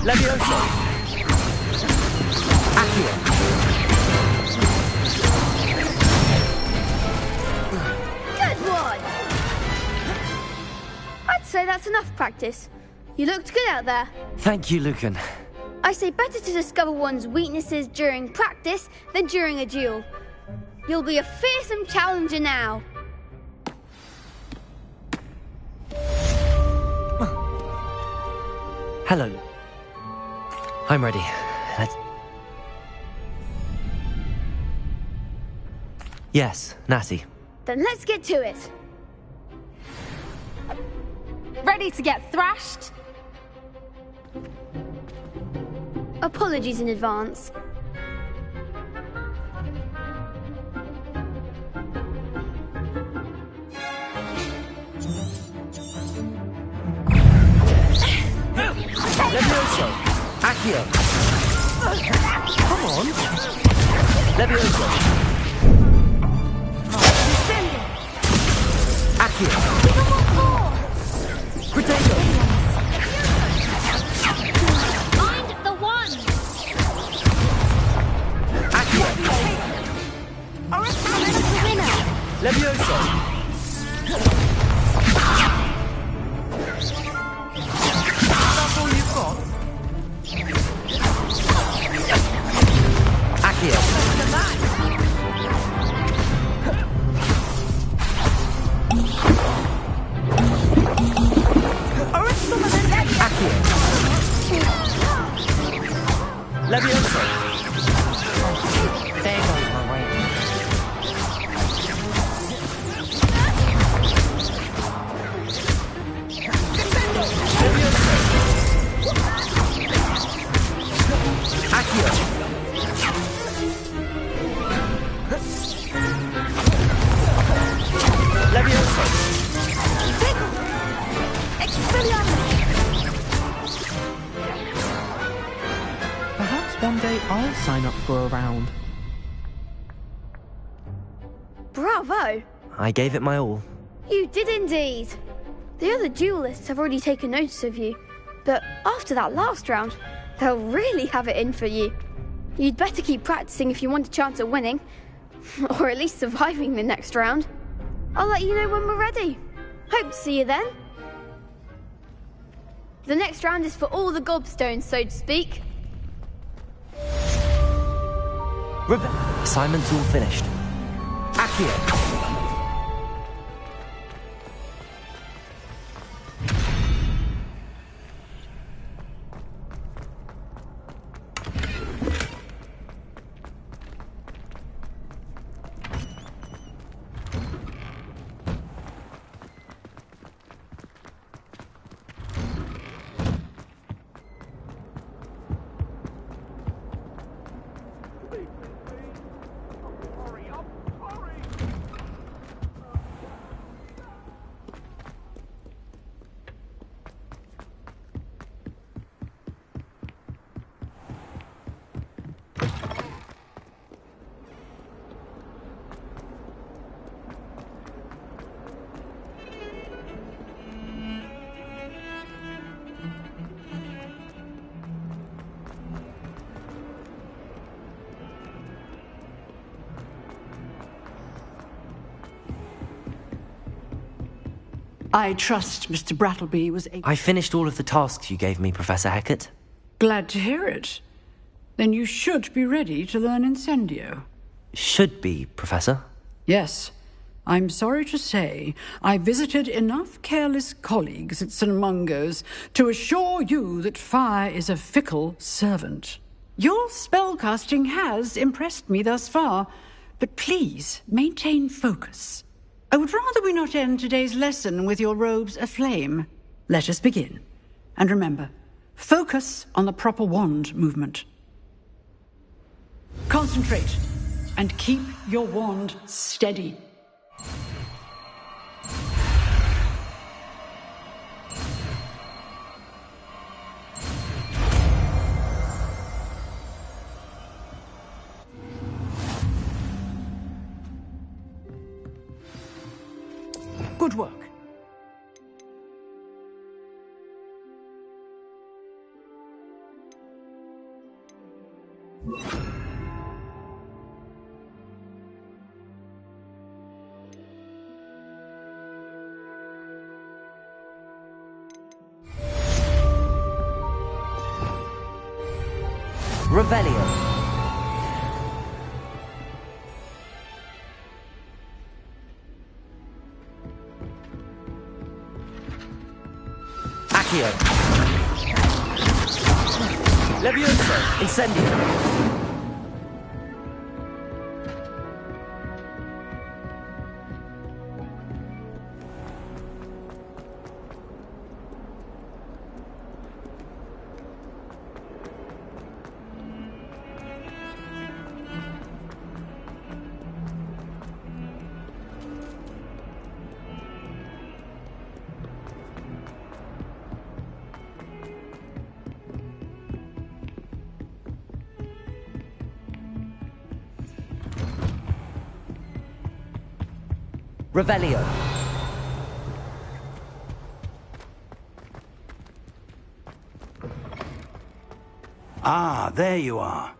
Levioso! Accio! Good one! I'd say that's enough practice. You looked good out there. Thank you, Lucan. I say better to discover one's weaknesses during practice than during a duel. You'll be a fearsome challenger now. Hello. I'm ready. Let's... Yes, Natty. Then let's get to it. Ready to get thrashed? Apologies in advance. Levioso! Accio! Come on! Levioso! Accio! Potato! Find the one! Accio! Levioso! That's all you've got? Accio! Levioso! There goes my way. Levioso! Accio! Levioso! Perhaps one day I'll sign up for a round. Bravo! I gave it my all. You did indeed. The other duelists have already taken notice of you, but after that last round, they'll really have it in for you. You'd better keep practicing if you want a chance at winning, or at least surviving the next round. I'll let you know when we're ready. Hope to see you then. The next round is for all the gobstones, so to speak. Assignment's all finished. Accio! I trust Mr. Brattleby was able... I finished all of the tasks you gave me, Professor Hecat. Glad to hear it. Then you should be ready to learn Incendio. Should be, Professor. Yes. I'm sorry to say, I visited enough careless colleagues at St. Mungo's to assure you that fire is a fickle servant. Your spellcasting has impressed me thus far, but please maintain focus. I would rather we not end today's lesson with your robes aflame. Let us begin. And remember, focus on the proper wand movement. Concentrate, and keep your wand steady. Good work. Revelio. Accio. Levioso. Incendio. Revelio. Ah, there you are.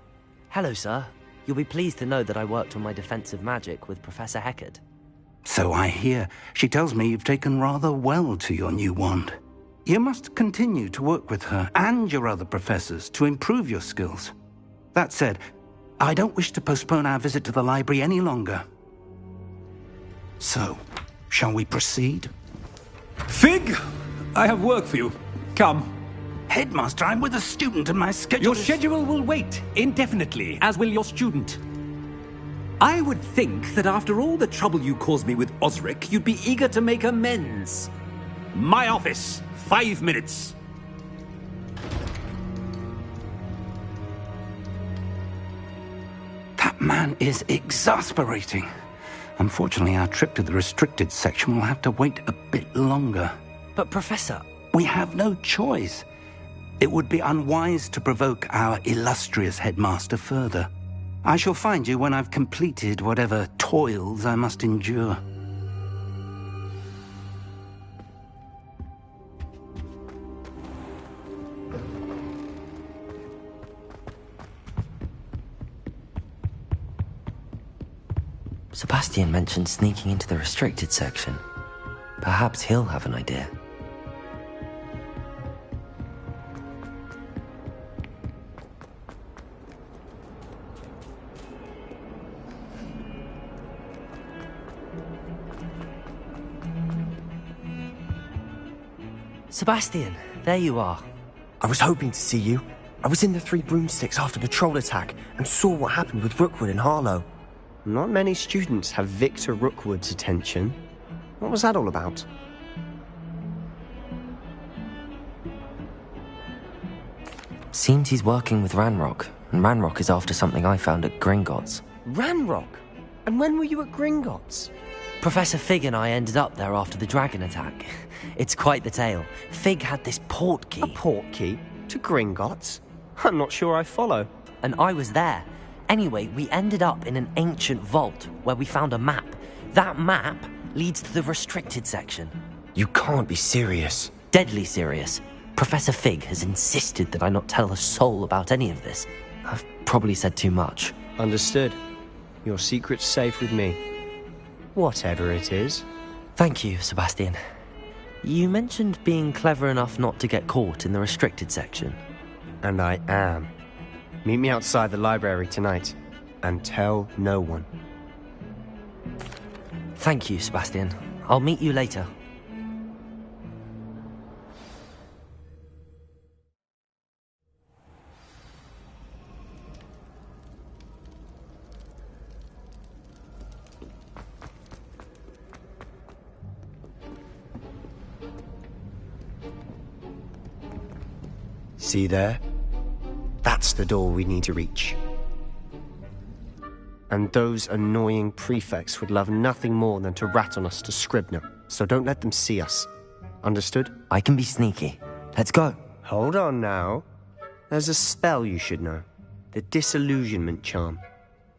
Hello, sir. You'll be pleased to know that I worked on my defensive magic with Professor Heckard. So I hear. She tells me you've taken rather well to your new wand. You must continue to work with her and your other professors to improve your skills. That said, I don't wish to postpone our visit to the library any longer. So, shall we proceed? Fig! I have work for you. Come. Headmaster, I'm with a student and my schedule Your schedule will wait indefinitely, as will your student. I would think that after all the trouble you caused me with Osric, you'd be eager to make amends. My office, 5 minutes. That man is exasperating. Unfortunately, our trip to the restricted section will have to wait a bit longer. But, Professor... We have no choice. It would be unwise to provoke our illustrious headmaster further. I shall find you when I've completed whatever toils I must endure. Sebastian mentioned sneaking into the restricted section. Perhaps he'll have an idea. Sebastian, there you are. I was hoping to see you. I was in the Three Broomsticks after the troll attack and saw what happened with Rookwood and Harlow. Not many students have Victor Rookwood's attention. What was that all about? Seems he's working with Ranrock, and Ranrock is after something I found at Gringotts. Ranrock? And when were you at Gringotts? Professor Fig and I ended up there after the dragon attack. It's quite the tale. Fig had this port key. A port key? To Gringotts? I'm not sure I follow. And I was there. Anyway, we ended up in an ancient vault where we found a map. That map leads to the restricted section. You can't be serious. Deadly serious. Professor Fig has insisted that I not tell a soul about any of this. I've probably said too much. Understood. Your secret's safe with me. Whatever it is. Thank you, Sebastian. You mentioned being clever enough not to get caught in the restricted section. And I am. Meet me outside the library tonight, and tell no one. Thank you, Sebastian. I'll meet you later. See there? That's the door we need to reach. And those annoying prefects would love nothing more than to rat on us to Scribner, so don't let them see us. Understood? I can be sneaky. Let's go. Hold on now. There's a spell you should know. The Disillusionment Charm.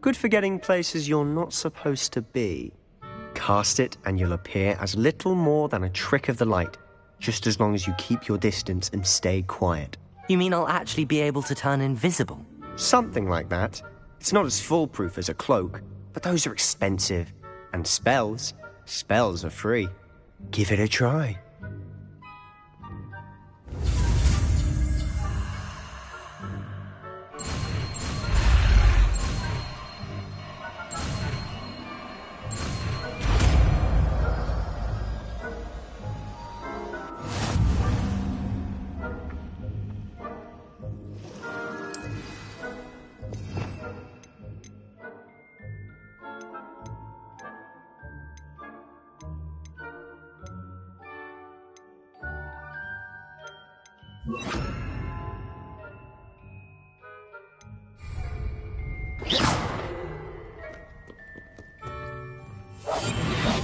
Good for getting places you're not supposed to be. cast it and you'll appear as little more than a trick of the light, just as long as you keep your distance and stay quiet. You mean I'll actually be able to turn invisible? Something like that. It's not as foolproof as a cloak, but those are expensive. And spells are free. Give it a try.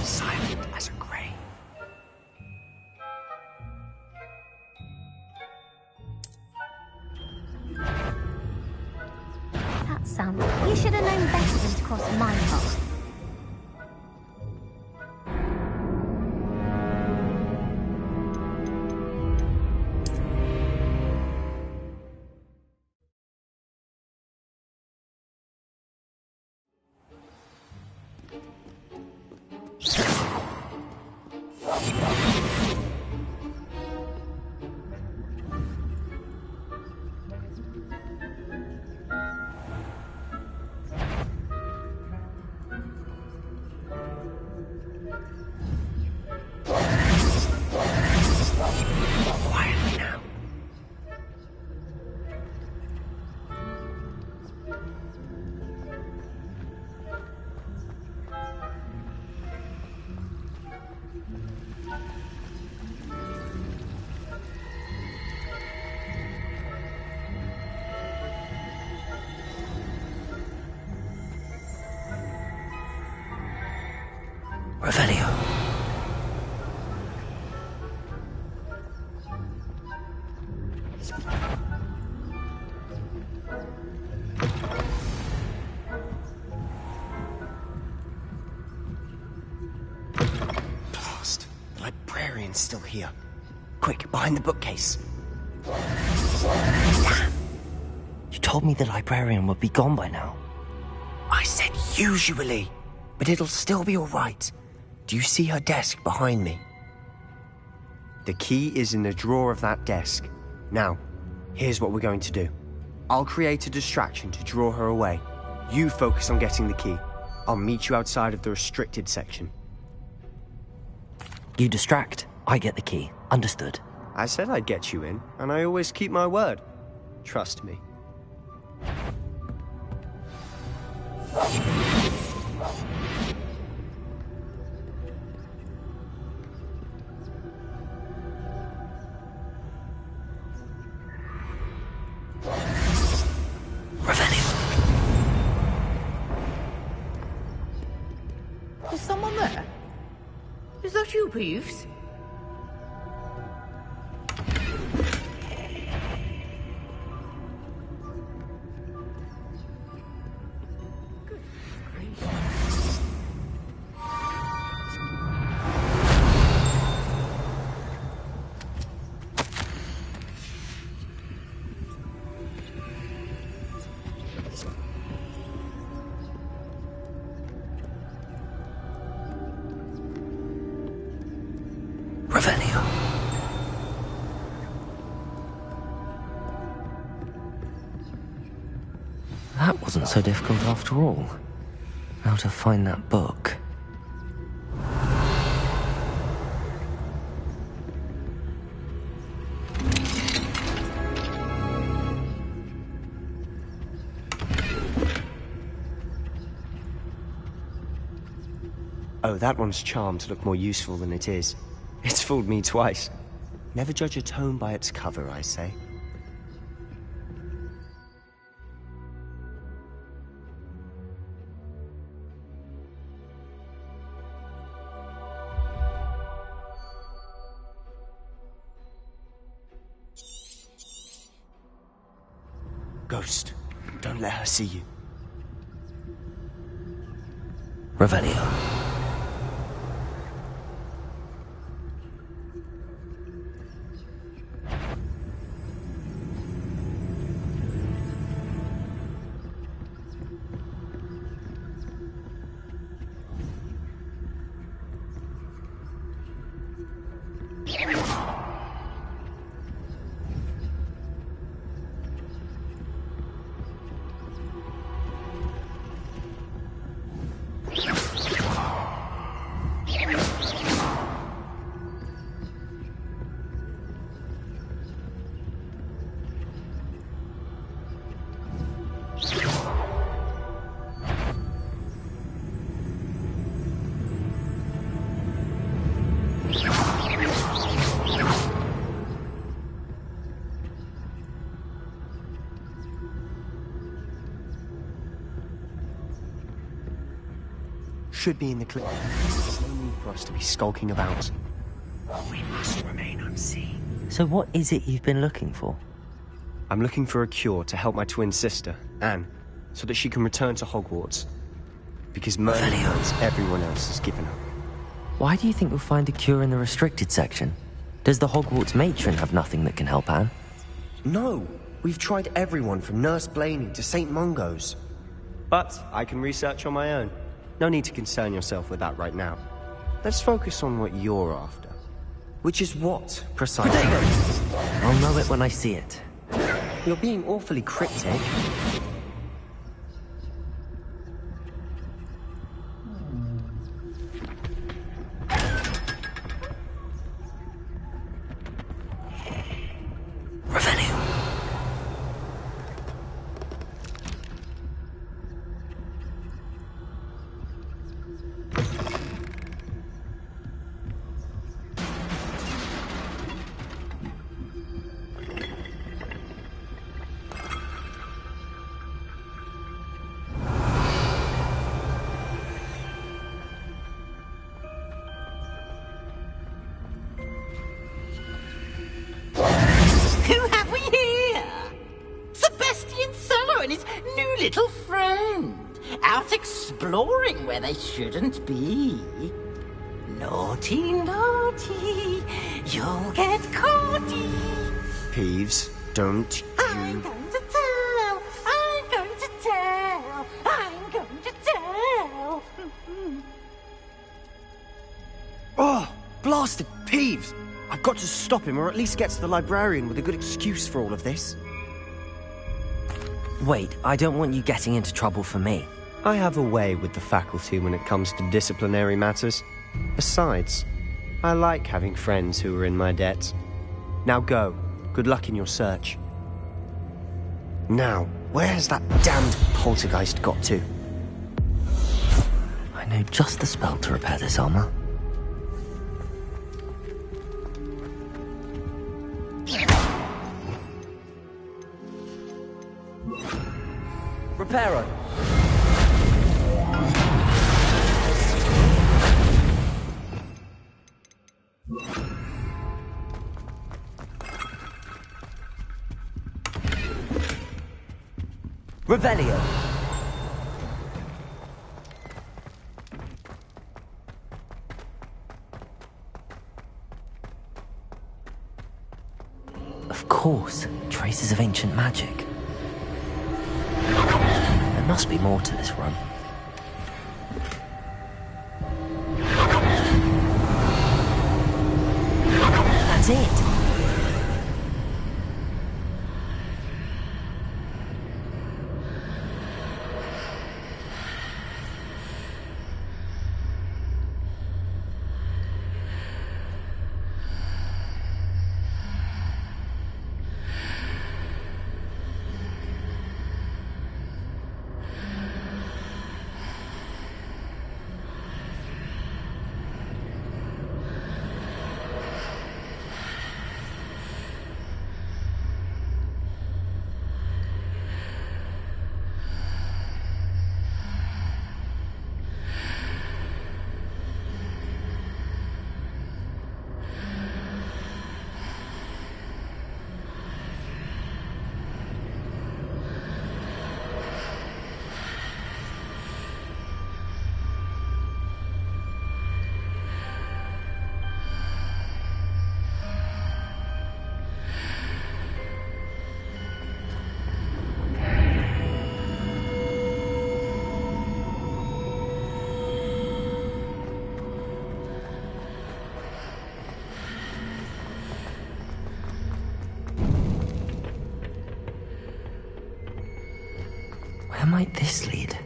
Silent as a grave. That sound. You should have known better than to cross my path. Quietly now. Revelio. Blast. The librarian's still here. Quick, behind the bookcase. Damn. You told me the librarian would be gone by now. I said usually, but it'll still be all right. Do you see her desk behind me? The key is in the drawer of that desk. Now, here's what we're going to do. I'll create a distraction to draw her away. You focus on getting the key. I'll meet you outside of the restricted section. You distract, I get the key. Understood. I said I'd get you in, and I always keep my word. Trust me. Is someone there? Is that you, Peeves? That wasn't so difficult after all. How to find that book. Oh, that one's charmed to look more useful than it is. It's fooled me twice. Never judge a tome by its cover, I say. Ghost, don't let her see you. Revelio. should be in the clinic. There's no need for us to be skulking about. We must remain unseen. So what is it you've been looking for? I'm looking for a cure to help my twin sister, Anne, so that she can return to Hogwarts. Because Merlin knows everyone else has given up. Why do you think you'll find a cure in the restricted section? Does the Hogwarts matron have nothing that can help Anne? No, we've tried everyone from Nurse Blaney to St. Mungo's. But I can research on my own. No need to concern yourself with that right now. Let's focus on what you're after. Which is what, precisely? I'll know it when I see it. You're being awfully cryptic. Who have we here? Sebastian Sallow and his new little friend. Out exploring where they shouldn't be. Naughty, naughty. You'll get caughty. Peeves, don't you... I'm going to tell. I'm going to tell. I'm going to tell. Oh, blasted Peeves! I've got to stop him, or at least get to the librarian with a good excuse for all of this. Wait, I don't want you getting into trouble for me. I have a way with the faculty when it comes to disciplinary matters. Besides, I like having friends who are in my debt. Now go. Good luck in your search. Now, where has that damned poltergeist got to? I know just the spell to repair this armor. Reparo. Revelio. Of course, traces of ancient magic. There must be more to this run. That's it! Where might this lead?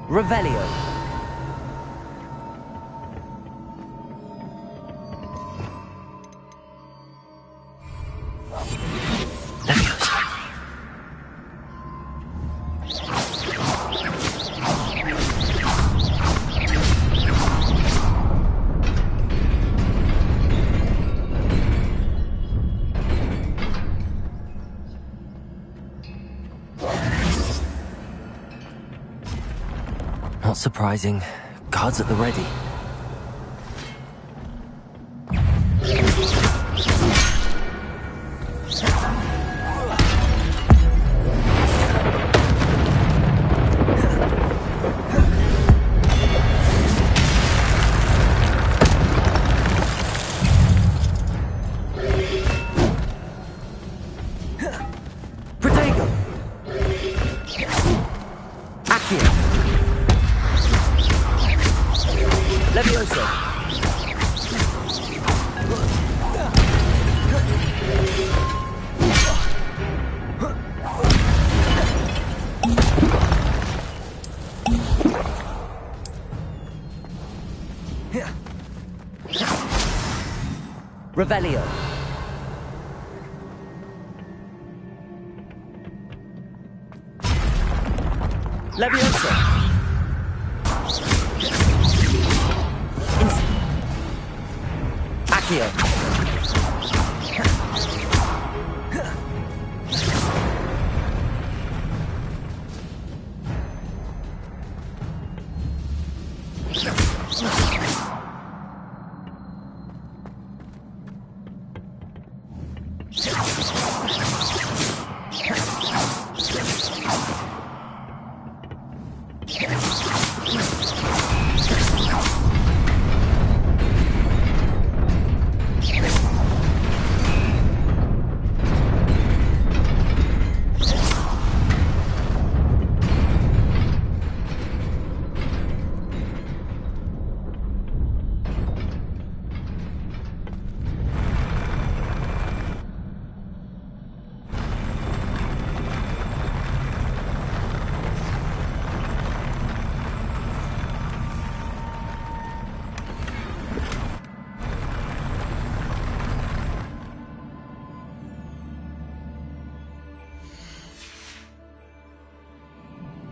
Revelio. Not surprising. Guards at the ready. Protego! Accio! Levioso! Revelio! Levioso! Accio!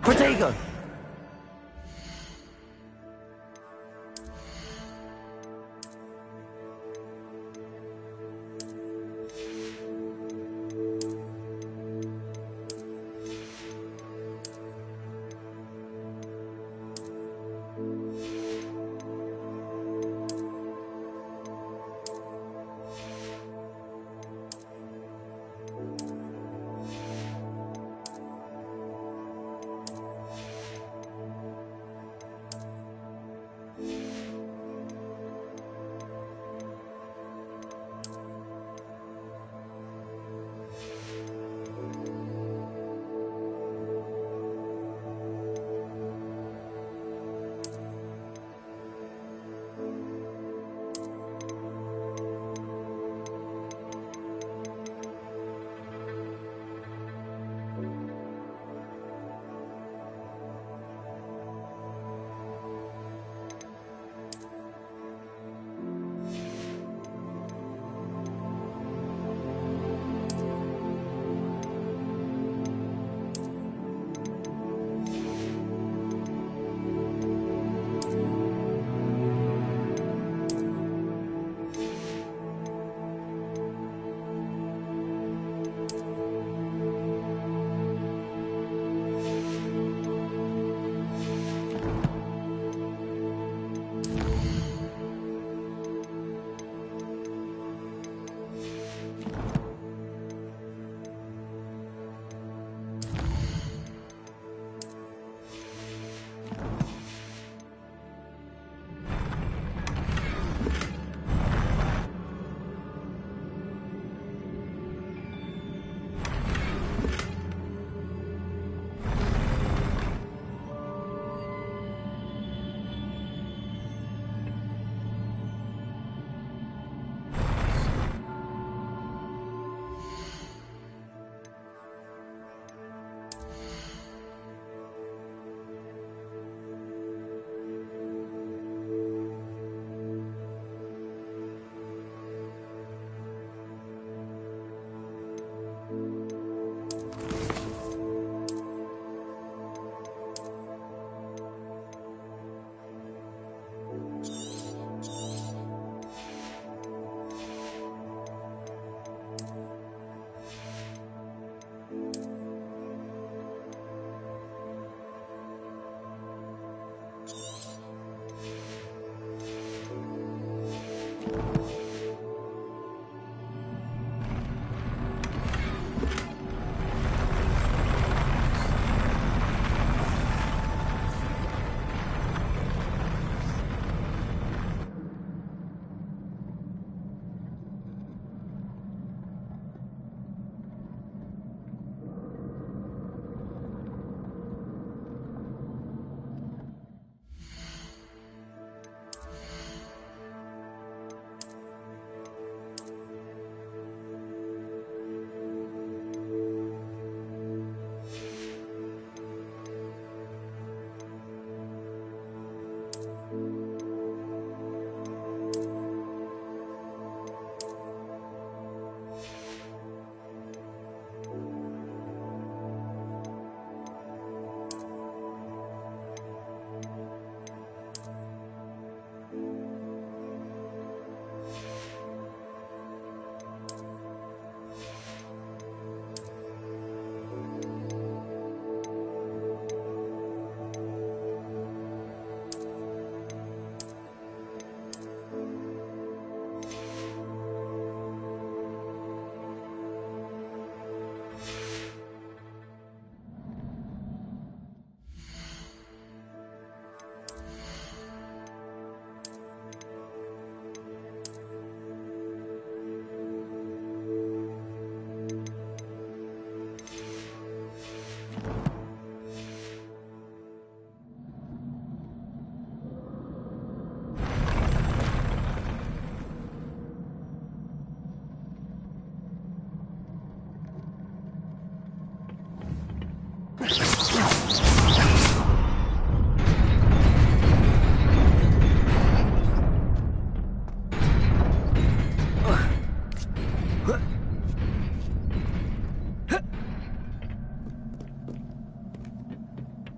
Protego!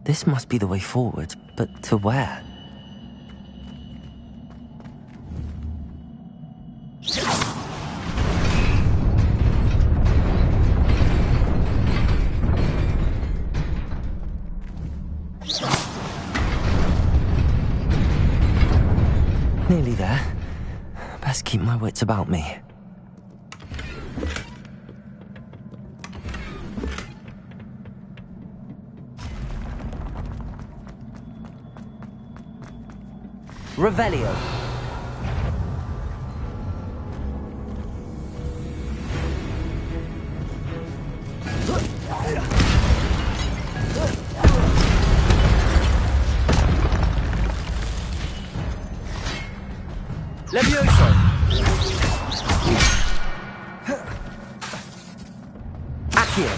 This must be the way forward, but to where? Nearly there. Best keep my wits about me. Revelio. Levioso. Accio.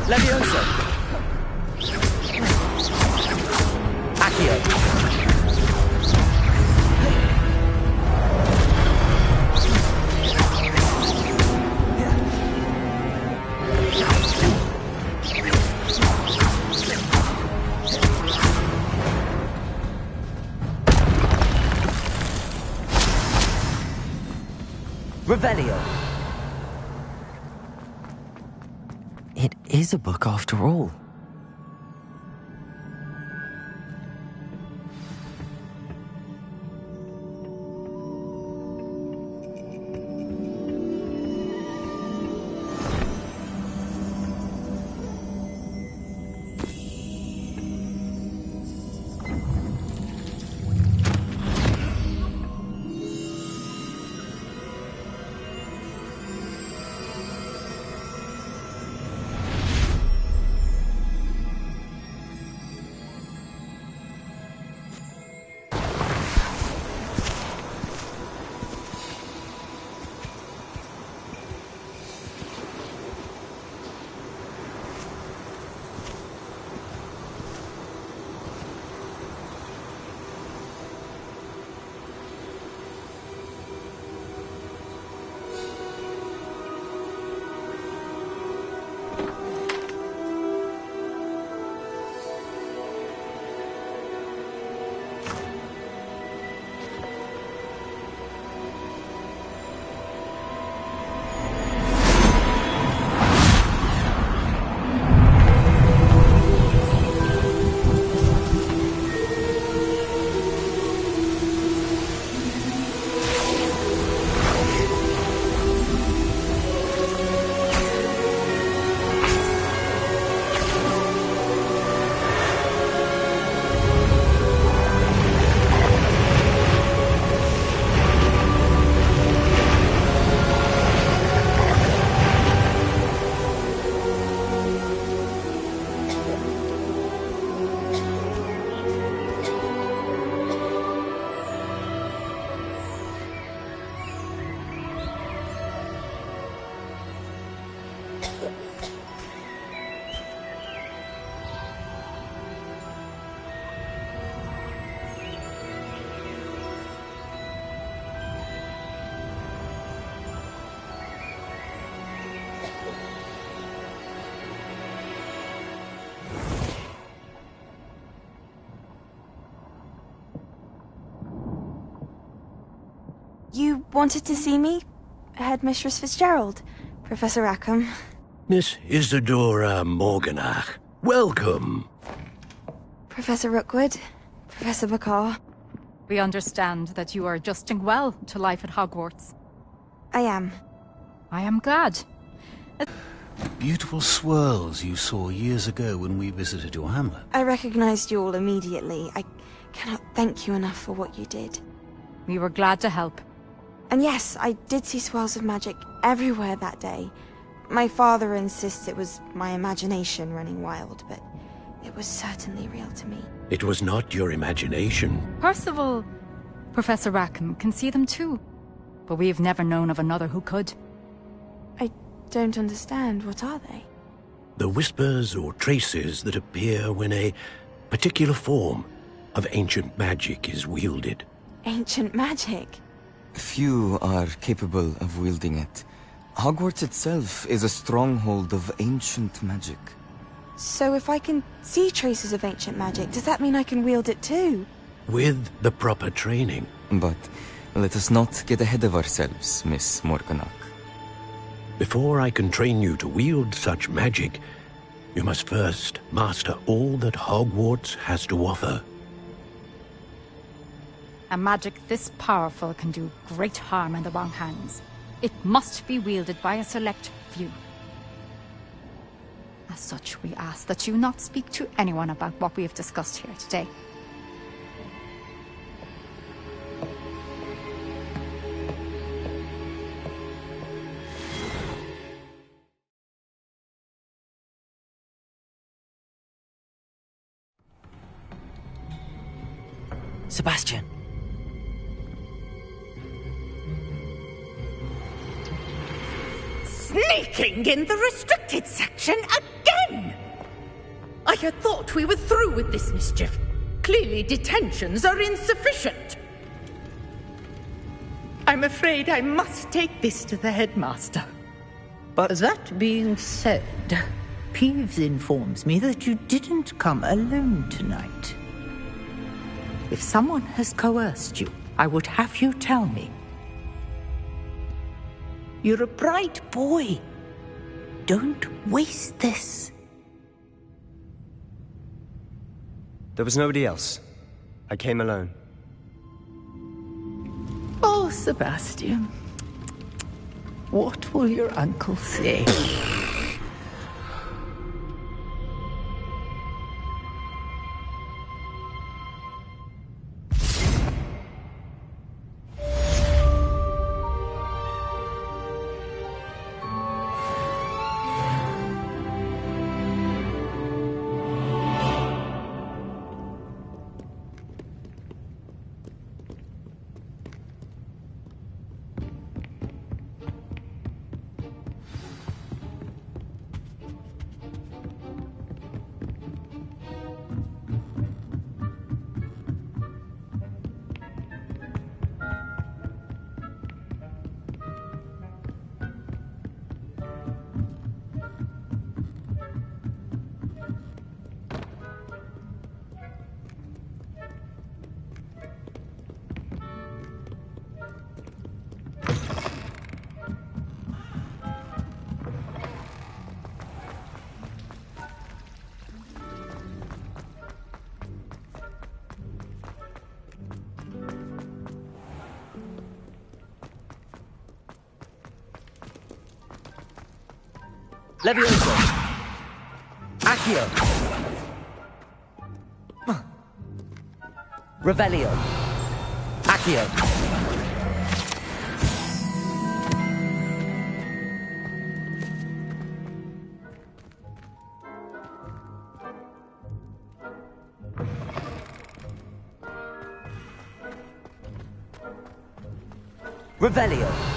Levioso. Accio. Revelio. It is a book after all. You wanted to see me? Headmistress Fitzgerald, Professor Rackham. Miss Isadora Morganach, welcome. Professor Rookwood, Professor Bakar. We understand that you are adjusting well to life at Hogwarts. I am. I am glad. Beautiful swirls you saw years ago when we visited your hamlet. I recognized you all immediately. I cannot thank you enough for what you did. We were glad to help. And yes, I did see swirls of magic everywhere that day. My father insists it was my imagination running wild, but it was certainly real to me. It was not your imagination. Percival, Professor Rackham, can see them too. But we've never known of another who could. I don't understand. What are they? The whispers or traces that appear when a particular form of ancient magic is wielded. ancient magic. Few are capable of wielding it. Hogwarts itself is a stronghold of ancient magic. So if I can see traces of ancient magic, does that mean I can wield it too? With the proper training. But let us not get ahead of ourselves, Miss Morganach. Before I can train you to wield such magic, you must first master all that Hogwarts has to offer. A magic this powerful can do great harm in the wrong hands. It must be wielded by a select few. As such, we ask that you not speak to anyone about what we have discussed here today. Sebastian. Sneaking in the restricted section again! I had thought we were through with this mischief. Clearly detentions are insufficient. I'm afraid I must take this to the headmaster. But that being said, Peeves informs me that you didn't come alone tonight. If someone has coerced you, I would have you tell me. You're a bright boy. Don't waste this. There was nobody else. I came alone. Oh, Sebastian. What will your uncle say? Levioso! Accio! Revelio! Accio! Revelio!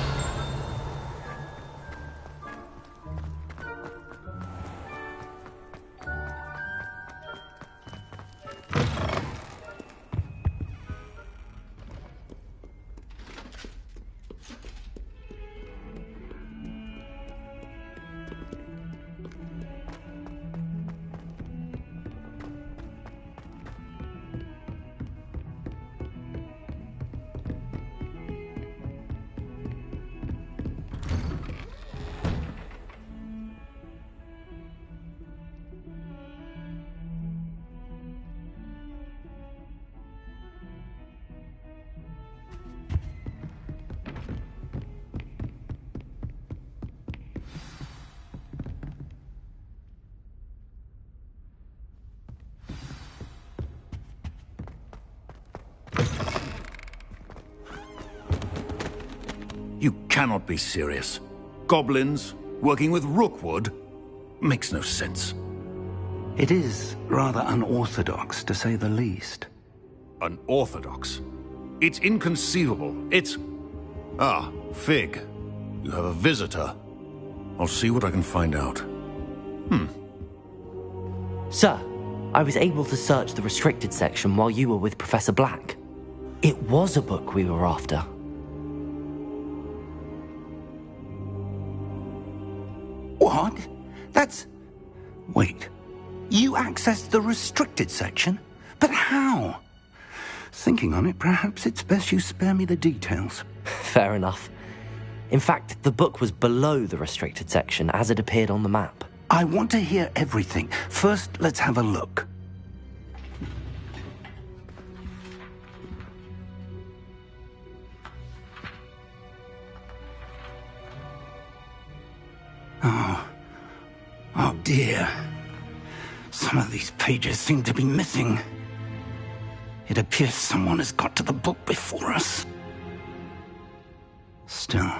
You cannot be serious. Goblins working with Rookwood? Makes no sense. It is rather unorthodox, to say the least. Unorthodox? It's inconceivable. It's... Ah, Fig. You have a visitor. I'll see what I can find out. Sir, I was able to search the restricted section while you were with Professor Black. It was a book we were after. What? That's... Wait. You accessed the restricted section? But how? Thinking on it, perhaps it's best you spare me the details. Fair enough. In fact, the book was below the restricted section as it appeared on the map. I want to hear everything. First, let's have a look. Oh dear. Some of these pages seem to be missing. It appears someone has got to the book before us. Still,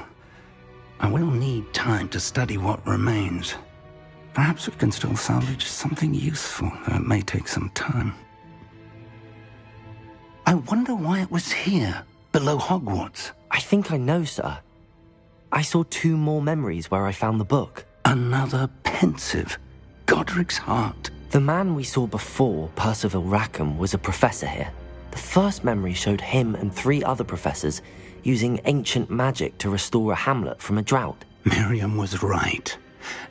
I will need time to study what remains. Perhaps we can still salvage something useful, though it may take some time. I wonder why it was here, below Hogwarts. I think I know, sir. I saw 2 more memories where I found the book. Another pensive. Godric's heart. The man we saw before, Percival Rackham, was a professor here. The first memory showed him and 3 other professors using ancient magic to restore a hamlet from a drought. Miriam was right.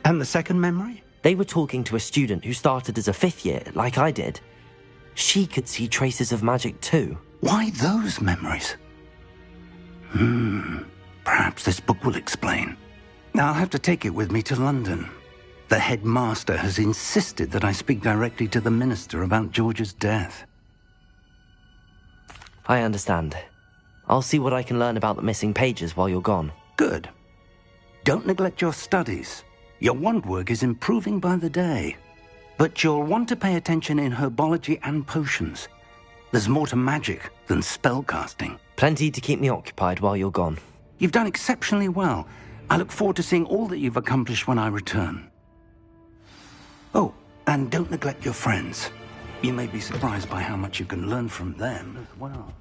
And the second memory? They were talking to a student who started as a 5th year, like I did. She could see traces of magic too. Why those memories? Perhaps this book will explain. I'll have to take it with me to London. The headmaster has insisted that I speak directly to the minister about George's death. I understand. I'll see what I can learn about the missing pages while you're gone. Good. Don't neglect your studies. Your wand work is improving by the day. But you'll want to pay attention in herbology and potions. There's more to magic than spellcasting. Plenty to keep me occupied while you're gone. You've done exceptionally well. I look forward to seeing all that you've accomplished when I return. Oh, and don't neglect your friends. You may be surprised by how much you can learn from them as well.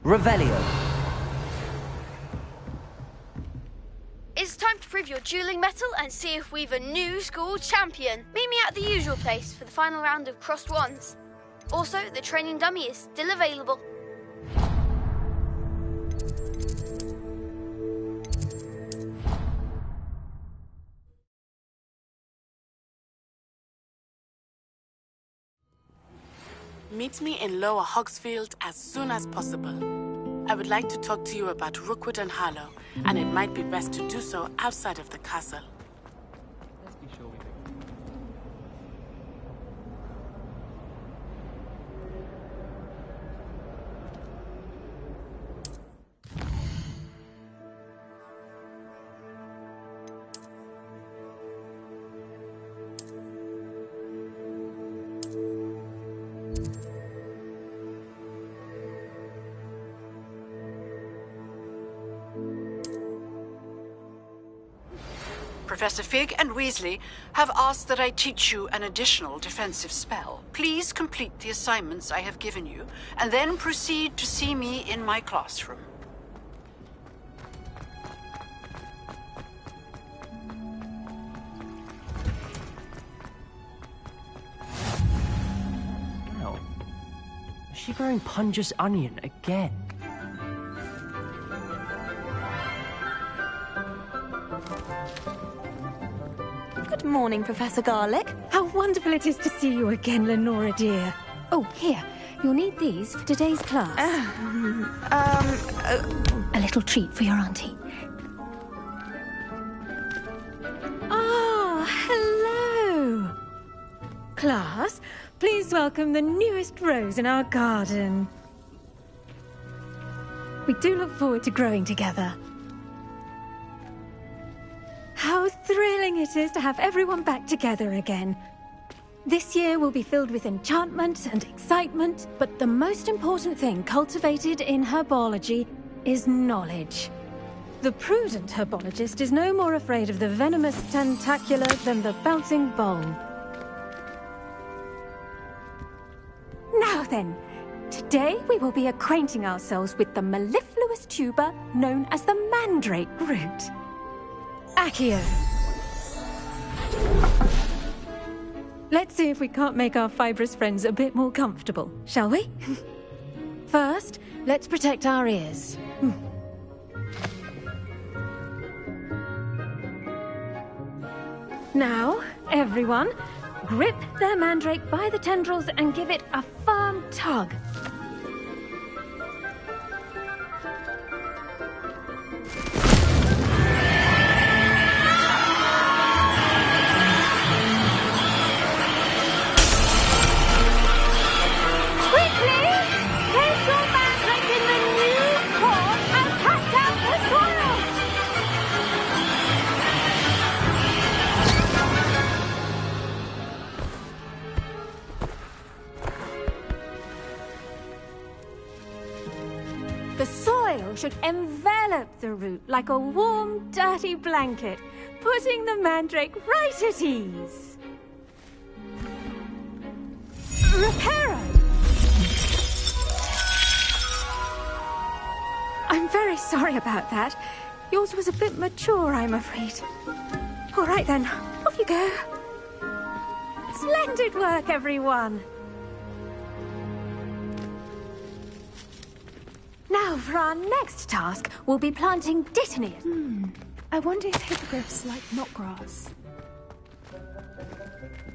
Revelio. It's time to prove your dueling mettle and see if we've a new school champion. Meet me at the usual place for the final round of Crossed Wands. Also, the training dummy is still available. Meet me in Lower Hogsfield as soon as possible. I would like to talk to you about Rookwood and Harlow, and it might be best to do so outside of the castle. Professor Fig and Weasley have asked that I teach you an additional defensive spell. Please complete the assignments I have given you, and then proceed to see me in my classroom. Well, is she growing Punja's onion again? Good morning, Professor Garlick. How wonderful it is to see you again, Lenora dear. Oh, here. You'll need these for today's class. A little treat for your auntie. Ah, hello. Class, please welcome the newest rose in our garden. We do look forward to growing together. How thrilling it is to have everyone back together again. This year will be filled with enchantment and excitement, but the most important thing cultivated in herbology is knowledge. The prudent herbologist is no more afraid of the venomous tentacular than the bouncing bowl. Now then, to Today we will be acquainting ourselves with the mellifluous tuber known as the mandrake root. Accio. Let's see if we can't make our fibrous friends a bit more comfortable, shall we? First, let's protect our ears. Now, everyone, grip their mandrake by the tendrils and give it a firm tug. Should envelop the root like a warm, dirty blanket, putting the mandrake right at ease. Reparo! I'm very sorry about that. Yours was a bit mature, I'm afraid. All right then, off you go. Splendid work, everyone. Now, for our next task, we'll be planting Dittany. I wonder if hippogriffs like knotgrass.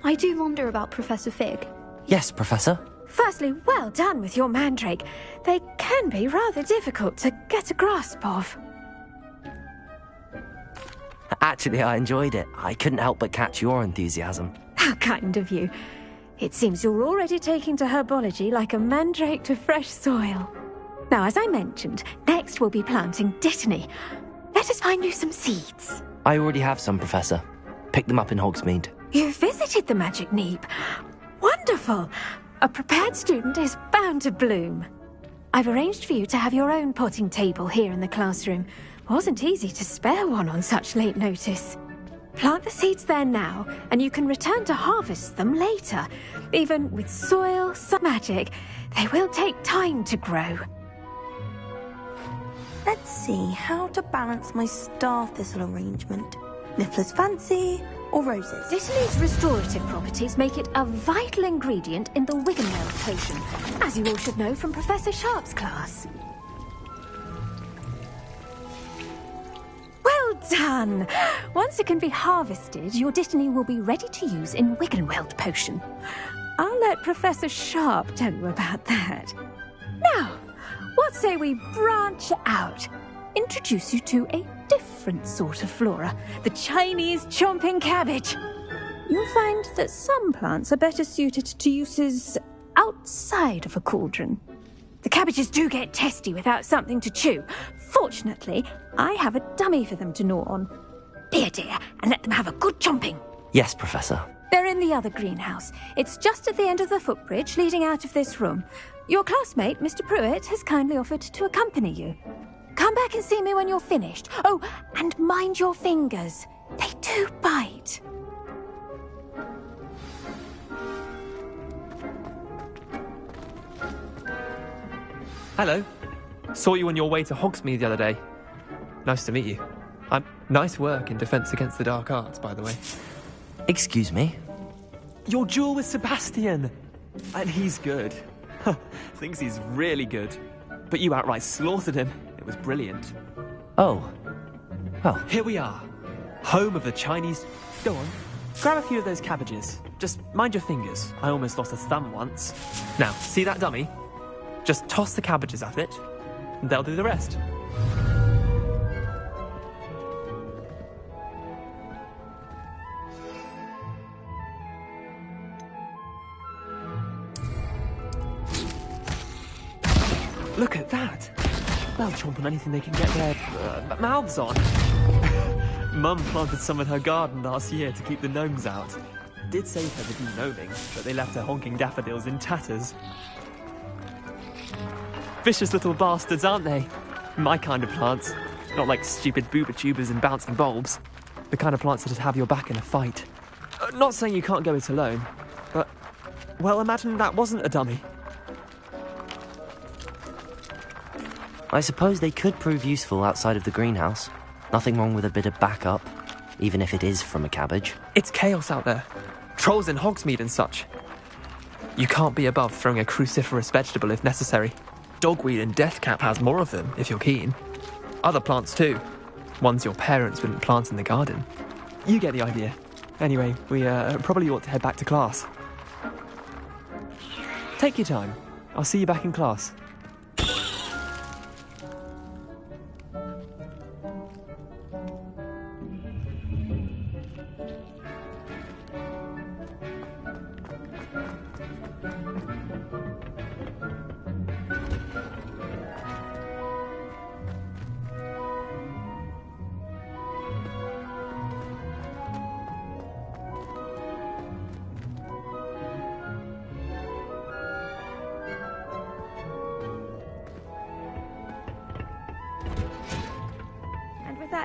I do wonder about Professor Fig. Yes, Professor. Firstly, well done with your mandrake. They can be rather difficult to get a grasp of. Actually, I enjoyed it. I couldn't help but catch your enthusiasm. How kind of you. It seems you're already taking to herbology like a mandrake to fresh soil. Now, as I mentioned, next we'll be planting Dittany. Let us find you some seeds. I already have some, Professor. Picked them up in Hogsmeade. You visited the Magic Neep. Wonderful. A prepared student is bound to bloom. I've arranged for you to have your own potting table here in the classroom. Wasn't easy to spare one on such late notice. Plant the seeds there now, and you can return to harvest them later. Even with soil, some magic, they will take time to grow. Let's see how to balance my star thistle arrangement. Niffler's Fancy or roses? Dittany's restorative properties make it a vital ingredient in the Wiggenweld potion, as you all should know from Professor Sharp's class. Well done! Once it can be harvested, your Dittany will be ready to use in Wiggenweld potion. I'll let Professor Sharp tell you about that. Now, what say we branch out? Introduce you to a different sort of flora, the Chinese chomping cabbage. You'll find that some plants are better suited to uses outside of a cauldron. The cabbages do get testy without something to chew. Fortunately, I have a dummy for them to gnaw on. Be a dear and let them have a good chomping. Yes, Professor. They're in the other greenhouse. It's just at the end of the footbridge leading out of this room. Your classmate, Mr. Pruitt, has kindly offered to accompany you. Come back and see me when you're finished. Oh, and mind your fingers. They do bite. Hello. Saw you on your way to Hogsmeade the other day. Nice to meet you. Nice work in Defense Against the Dark Arts, by the way. Excuse me? Your duel with Sebastian! And he's good. Thinks he's really good. But you outright slaughtered him. It was brilliant. Oh. Well. Here we are. Home of the Chinese... Go on. Grab a few of those cabbages. Just mind your fingers. I almost lost a thumb once. Now, see that dummy? Just toss the cabbages at it, and they'll do the rest. Look at that! They'll chomp on anything they can get their mouths on. Mum planted some in her garden last year to keep the gnomes out. Did save her the de-gnoming, but they left her honking daffodils in tatters. Vicious little bastards, aren't they? My kind of plants. Not like stupid booba tubers and bouncing bulbs. The kind of plants that'd have your back in a fight. Not saying you can't go it alone, but... Well, imagine that wasn't a dummy. I suppose they could prove useful outside of the greenhouse. Nothing wrong with a bit of backup, even if it is from a cabbage. It's chaos out there. Trolls in Hogsmeade and such. You can't be above throwing a cruciferous vegetable if necessary. Dogweed and deathcap has more of them, if you're keen. Other plants too. Ones your parents wouldn't plant in the garden. You get the idea. Anyway, we probably ought to head back to class. Take your time. I'll see you back in class.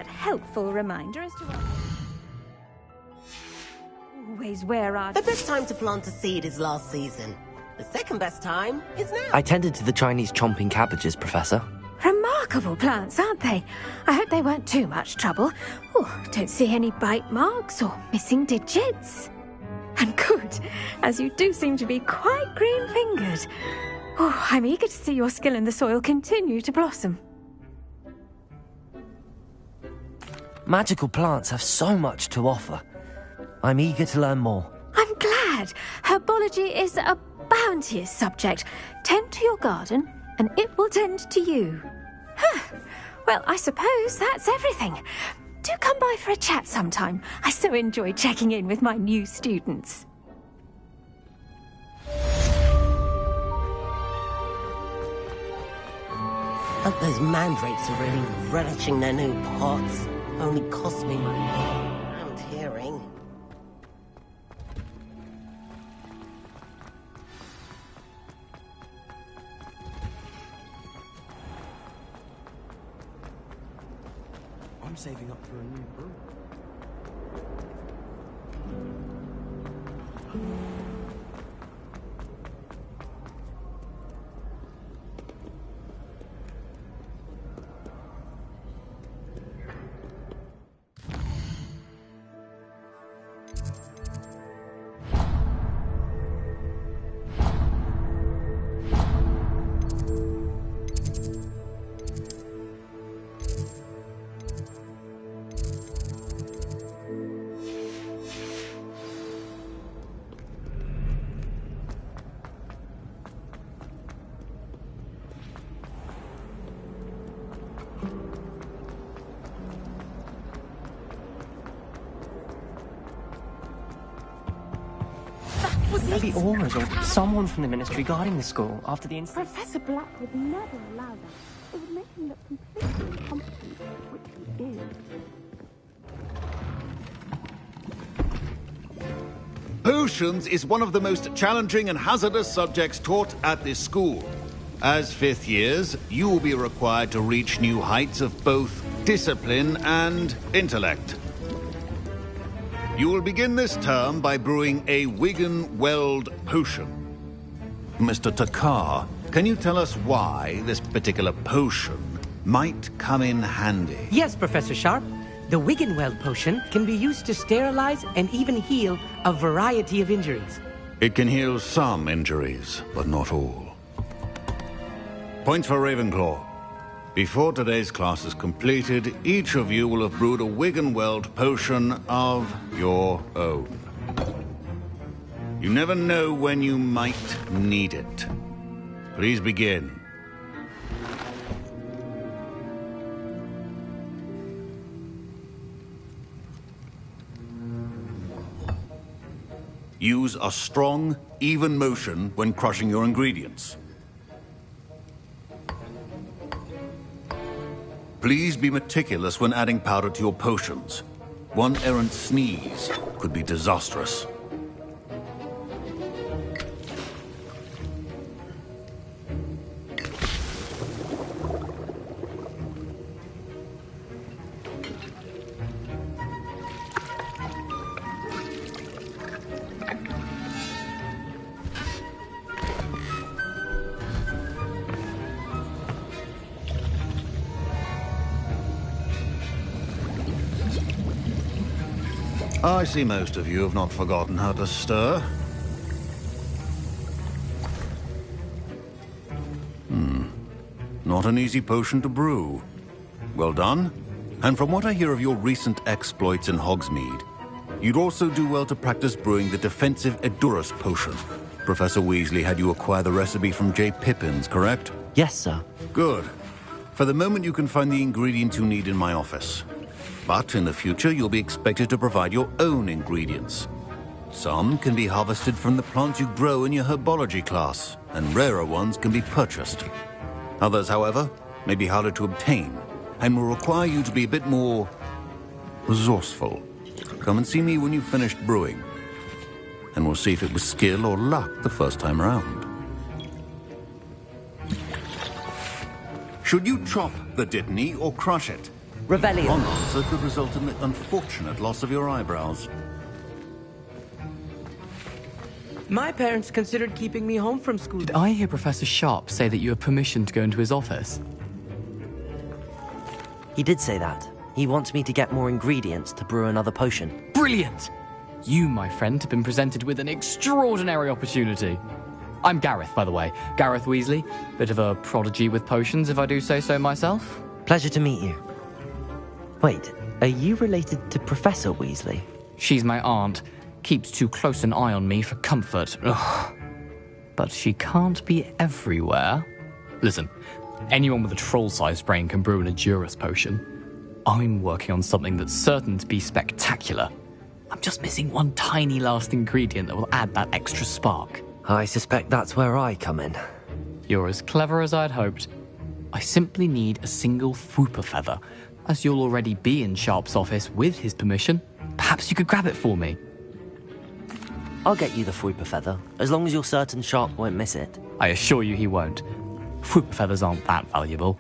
Helpful reminder as to always where our... The best time to plant a seed is last season. The second best time is now. I tended to the Chinese chomping cabbages, Professor. Remarkable plants, aren't they? I hope they weren't too much trouble. Oh, don't see any bite marks or missing digits. And good, as you do seem to be quite green-fingered. Oh, I'm eager to see your skill in the soil continue to blossom. Magical plants have so much to offer. I'm eager to learn more. I'm glad. Herbology is a bounteous subject. Tend to your garden, and it will tend to you. Well, I suppose that's everything. Do come by for a chat sometime. I so enjoy checking in with my new students. Hope those mandrakes are really relishing their new pots. Only cost me money and hearing. I'm saving up for a new brew. Maybe Aurors or someone from the Ministry guarding the school after the incident. Professor Black would never allow that. It would make him look completely incompetent, which he is. Potions is one of the most challenging and hazardous subjects taught at this school. As fifth years, you will be required to reach new heights of both discipline and intellect. You will begin this term by brewing a Wiggenweld potion. Mr. Takar, can you tell us why this particular potion might come in handy? Yes, Professor Sharp. The Wiggenweld potion can be used to sterilize and even heal a variety of injuries. It can heal some injuries, but not all. Point for Ravenclaw. Before today's class is completed, each of you will have brewed a Wiggenweld potion of your own. You never know when you might need it. Please begin. Use a strong, even motion when crushing your ingredients. Please be meticulous when adding powder to your potions. One errant sneeze could be disastrous. I see most of you have not forgotten how to stir. Not an easy potion to brew. Well done. And from what I hear of your recent exploits in Hogsmeade, you'd also do well to practice brewing the defensive Edurus potion. Professor Weasley had you acquire the recipe from J. Pippins, correct? Yes, sir. Good. For the moment, you can find the ingredients you need in my office. But in the future, you'll be expected to provide your own ingredients. Some can be harvested from the plants you grow in your herbology class, and rarer ones can be purchased. Others, however, may be harder to obtain, and will require you to be a bit more resourceful. Come and see me when you've finished brewing, and we'll see if it was skill or luck the first time around. Should you chop the Dittany or crush it? Revelio. One answer could result in the unfortunate loss of your eyebrows. My parents considered keeping me home from school. Did I hear Professor Sharp say that you have permission to go into his office? He did say that. He wants me to get more ingredients to brew another potion. Brilliant! You, my friend, have been presented with an extraordinary opportunity. I'm Gareth, by the way. Gareth Weasley. Bit of a prodigy with potions, if I do say so myself. Pleasure to meet you. Wait, are you related to Professor Weasley? She's my aunt. Keeps too close an eye on me for comfort. Ugh. But she can't be everywhere. Listen, anyone with a troll-sized brain can brew an Edurus potion. I'm working on something that's certain to be spectacular. I'm just missing one tiny last ingredient that will add that extra spark. I suspect that's where I come in. You're as clever as I'd hoped. I simply need a single Fwooper feather. As you'll already be in Sharp's office with his permission, perhaps you could grab it for me. I'll get you the Fwooper feather, as long as you're certain Sharp won't miss it. I assure you he won't. Fwooper feathers aren't that valuable.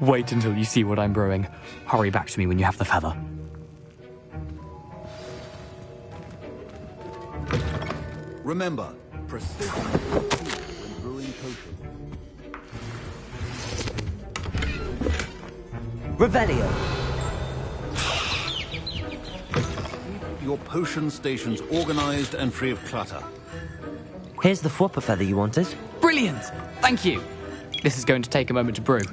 Wait until you see what I'm brewing. Hurry back to me when you have the feather. Remember, precision when brewing potions. Revelio. Your potion stations organized and free of clutter. Here's the Fwooper feather you wanted. Brilliant! Thank you! This is going to take a moment to brew.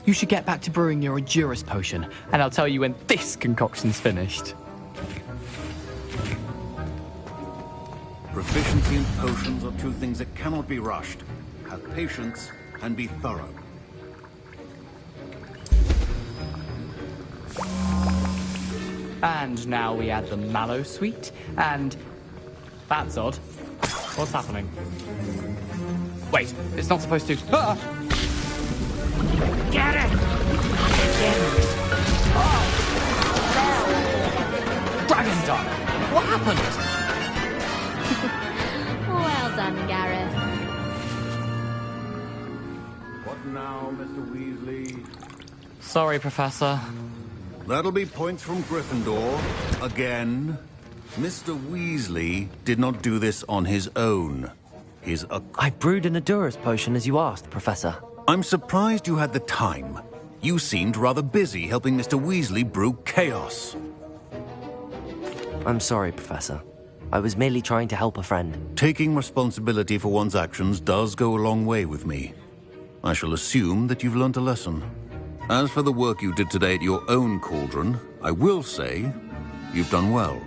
You should get back to brewing your Edurus potion, and I'll tell you when this concoction's finished. Proficiency in potions are two things that cannot be rushed. Have patience and be thorough. And now we add the mallow sweet, and... That's odd. What's happening? Wait, it's not supposed to... Ah! Get it! Dragon Dog! What happened? Well done, Gareth. What now, Mr. Weasley? Sorry, Professor. That'll be points from Gryffindor. Again. Mr. Weasley did not do this on his own. I brewed an Edurus potion as you asked, Professor. I'm surprised you had the time. You seemed rather busy helping Mr. Weasley brew chaos. I'm sorry, Professor. I was merely trying to help a friend. Taking responsibility for one's actions does go a long way with me. I shall assume that you've learnt a lesson. As for the work you did today at your own cauldron, I will say you've done well.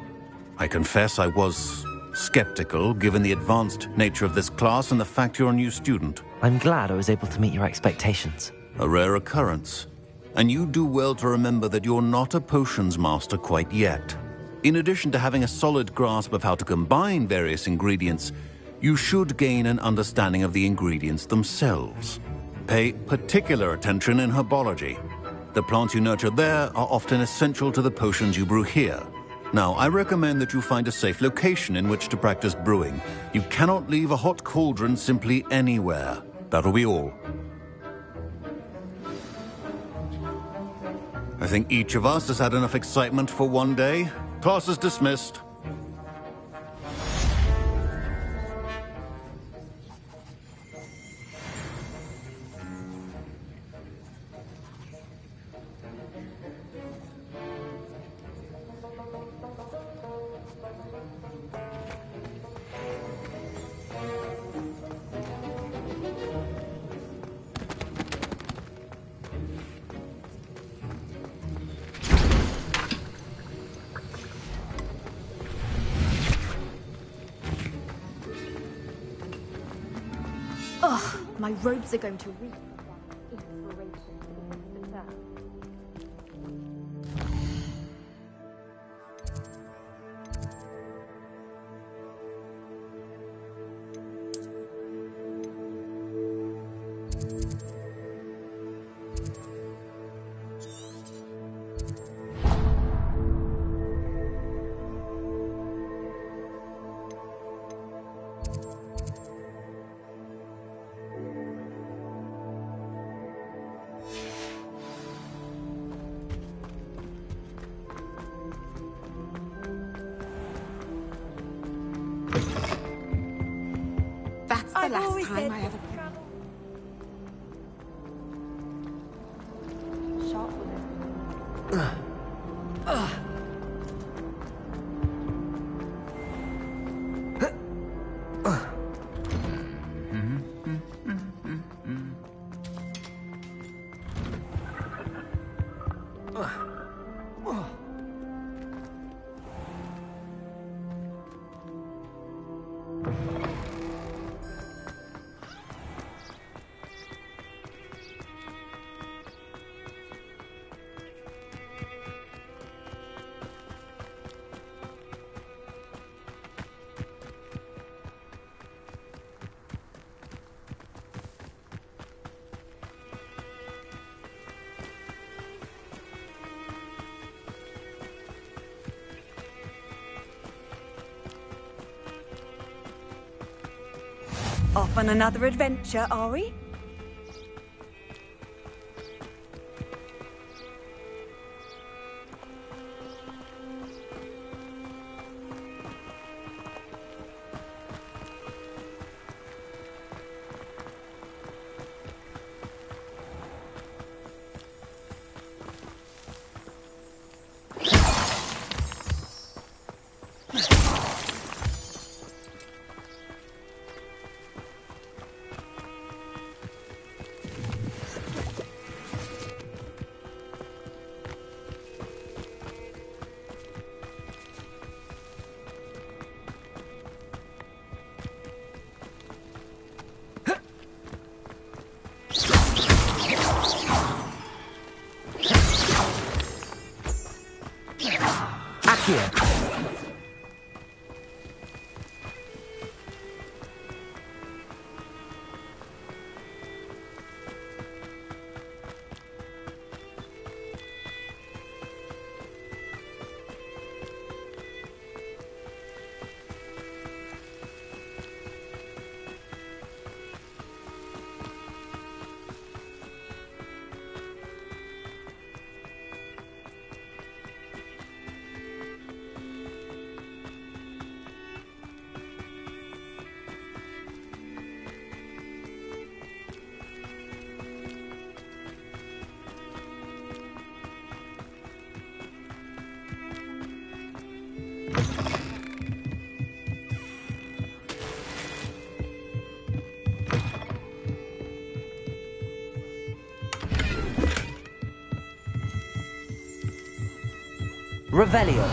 I confess I was skeptical, given the advanced nature of this class and the fact you're a new student. I'm glad I was able to meet your expectations. A rare occurrence. And you do well to remember that you're not a potions master quite yet. In addition to having a solid grasp of how to combine various ingredients, you should gain an understanding of the ingredients themselves. Pay particular attention in herbology. The plants you nurture there are often essential to the potions you brew here. Now, I recommend that you find a safe location in which to practice brewing. You cannot leave a hot cauldron simply anywhere. That'll be all. I think each of us has had enough excitement for one day. Class is dismissed. My robes are going to reek like inspiration for the term. That's the last time I ever... Sharp with it. Off on another adventure, are we? Here. Revelio.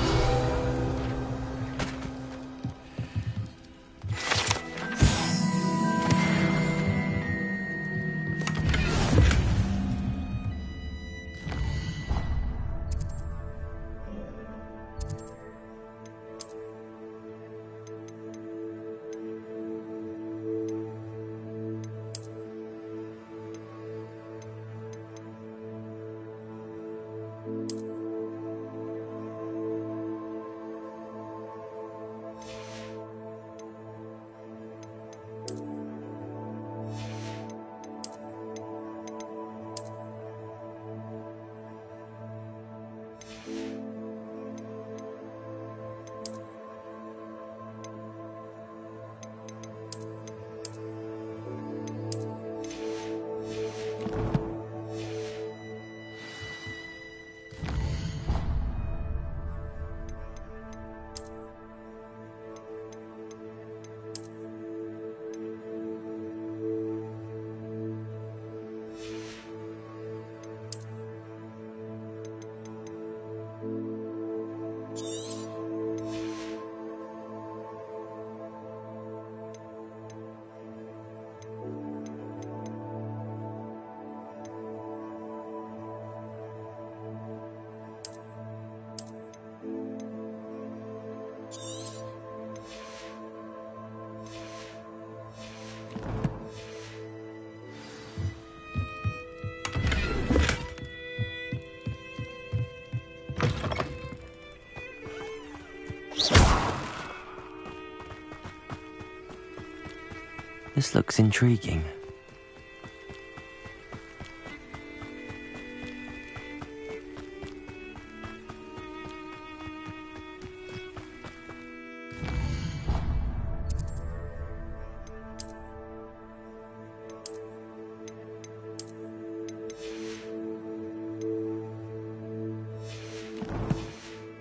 This looks intriguing.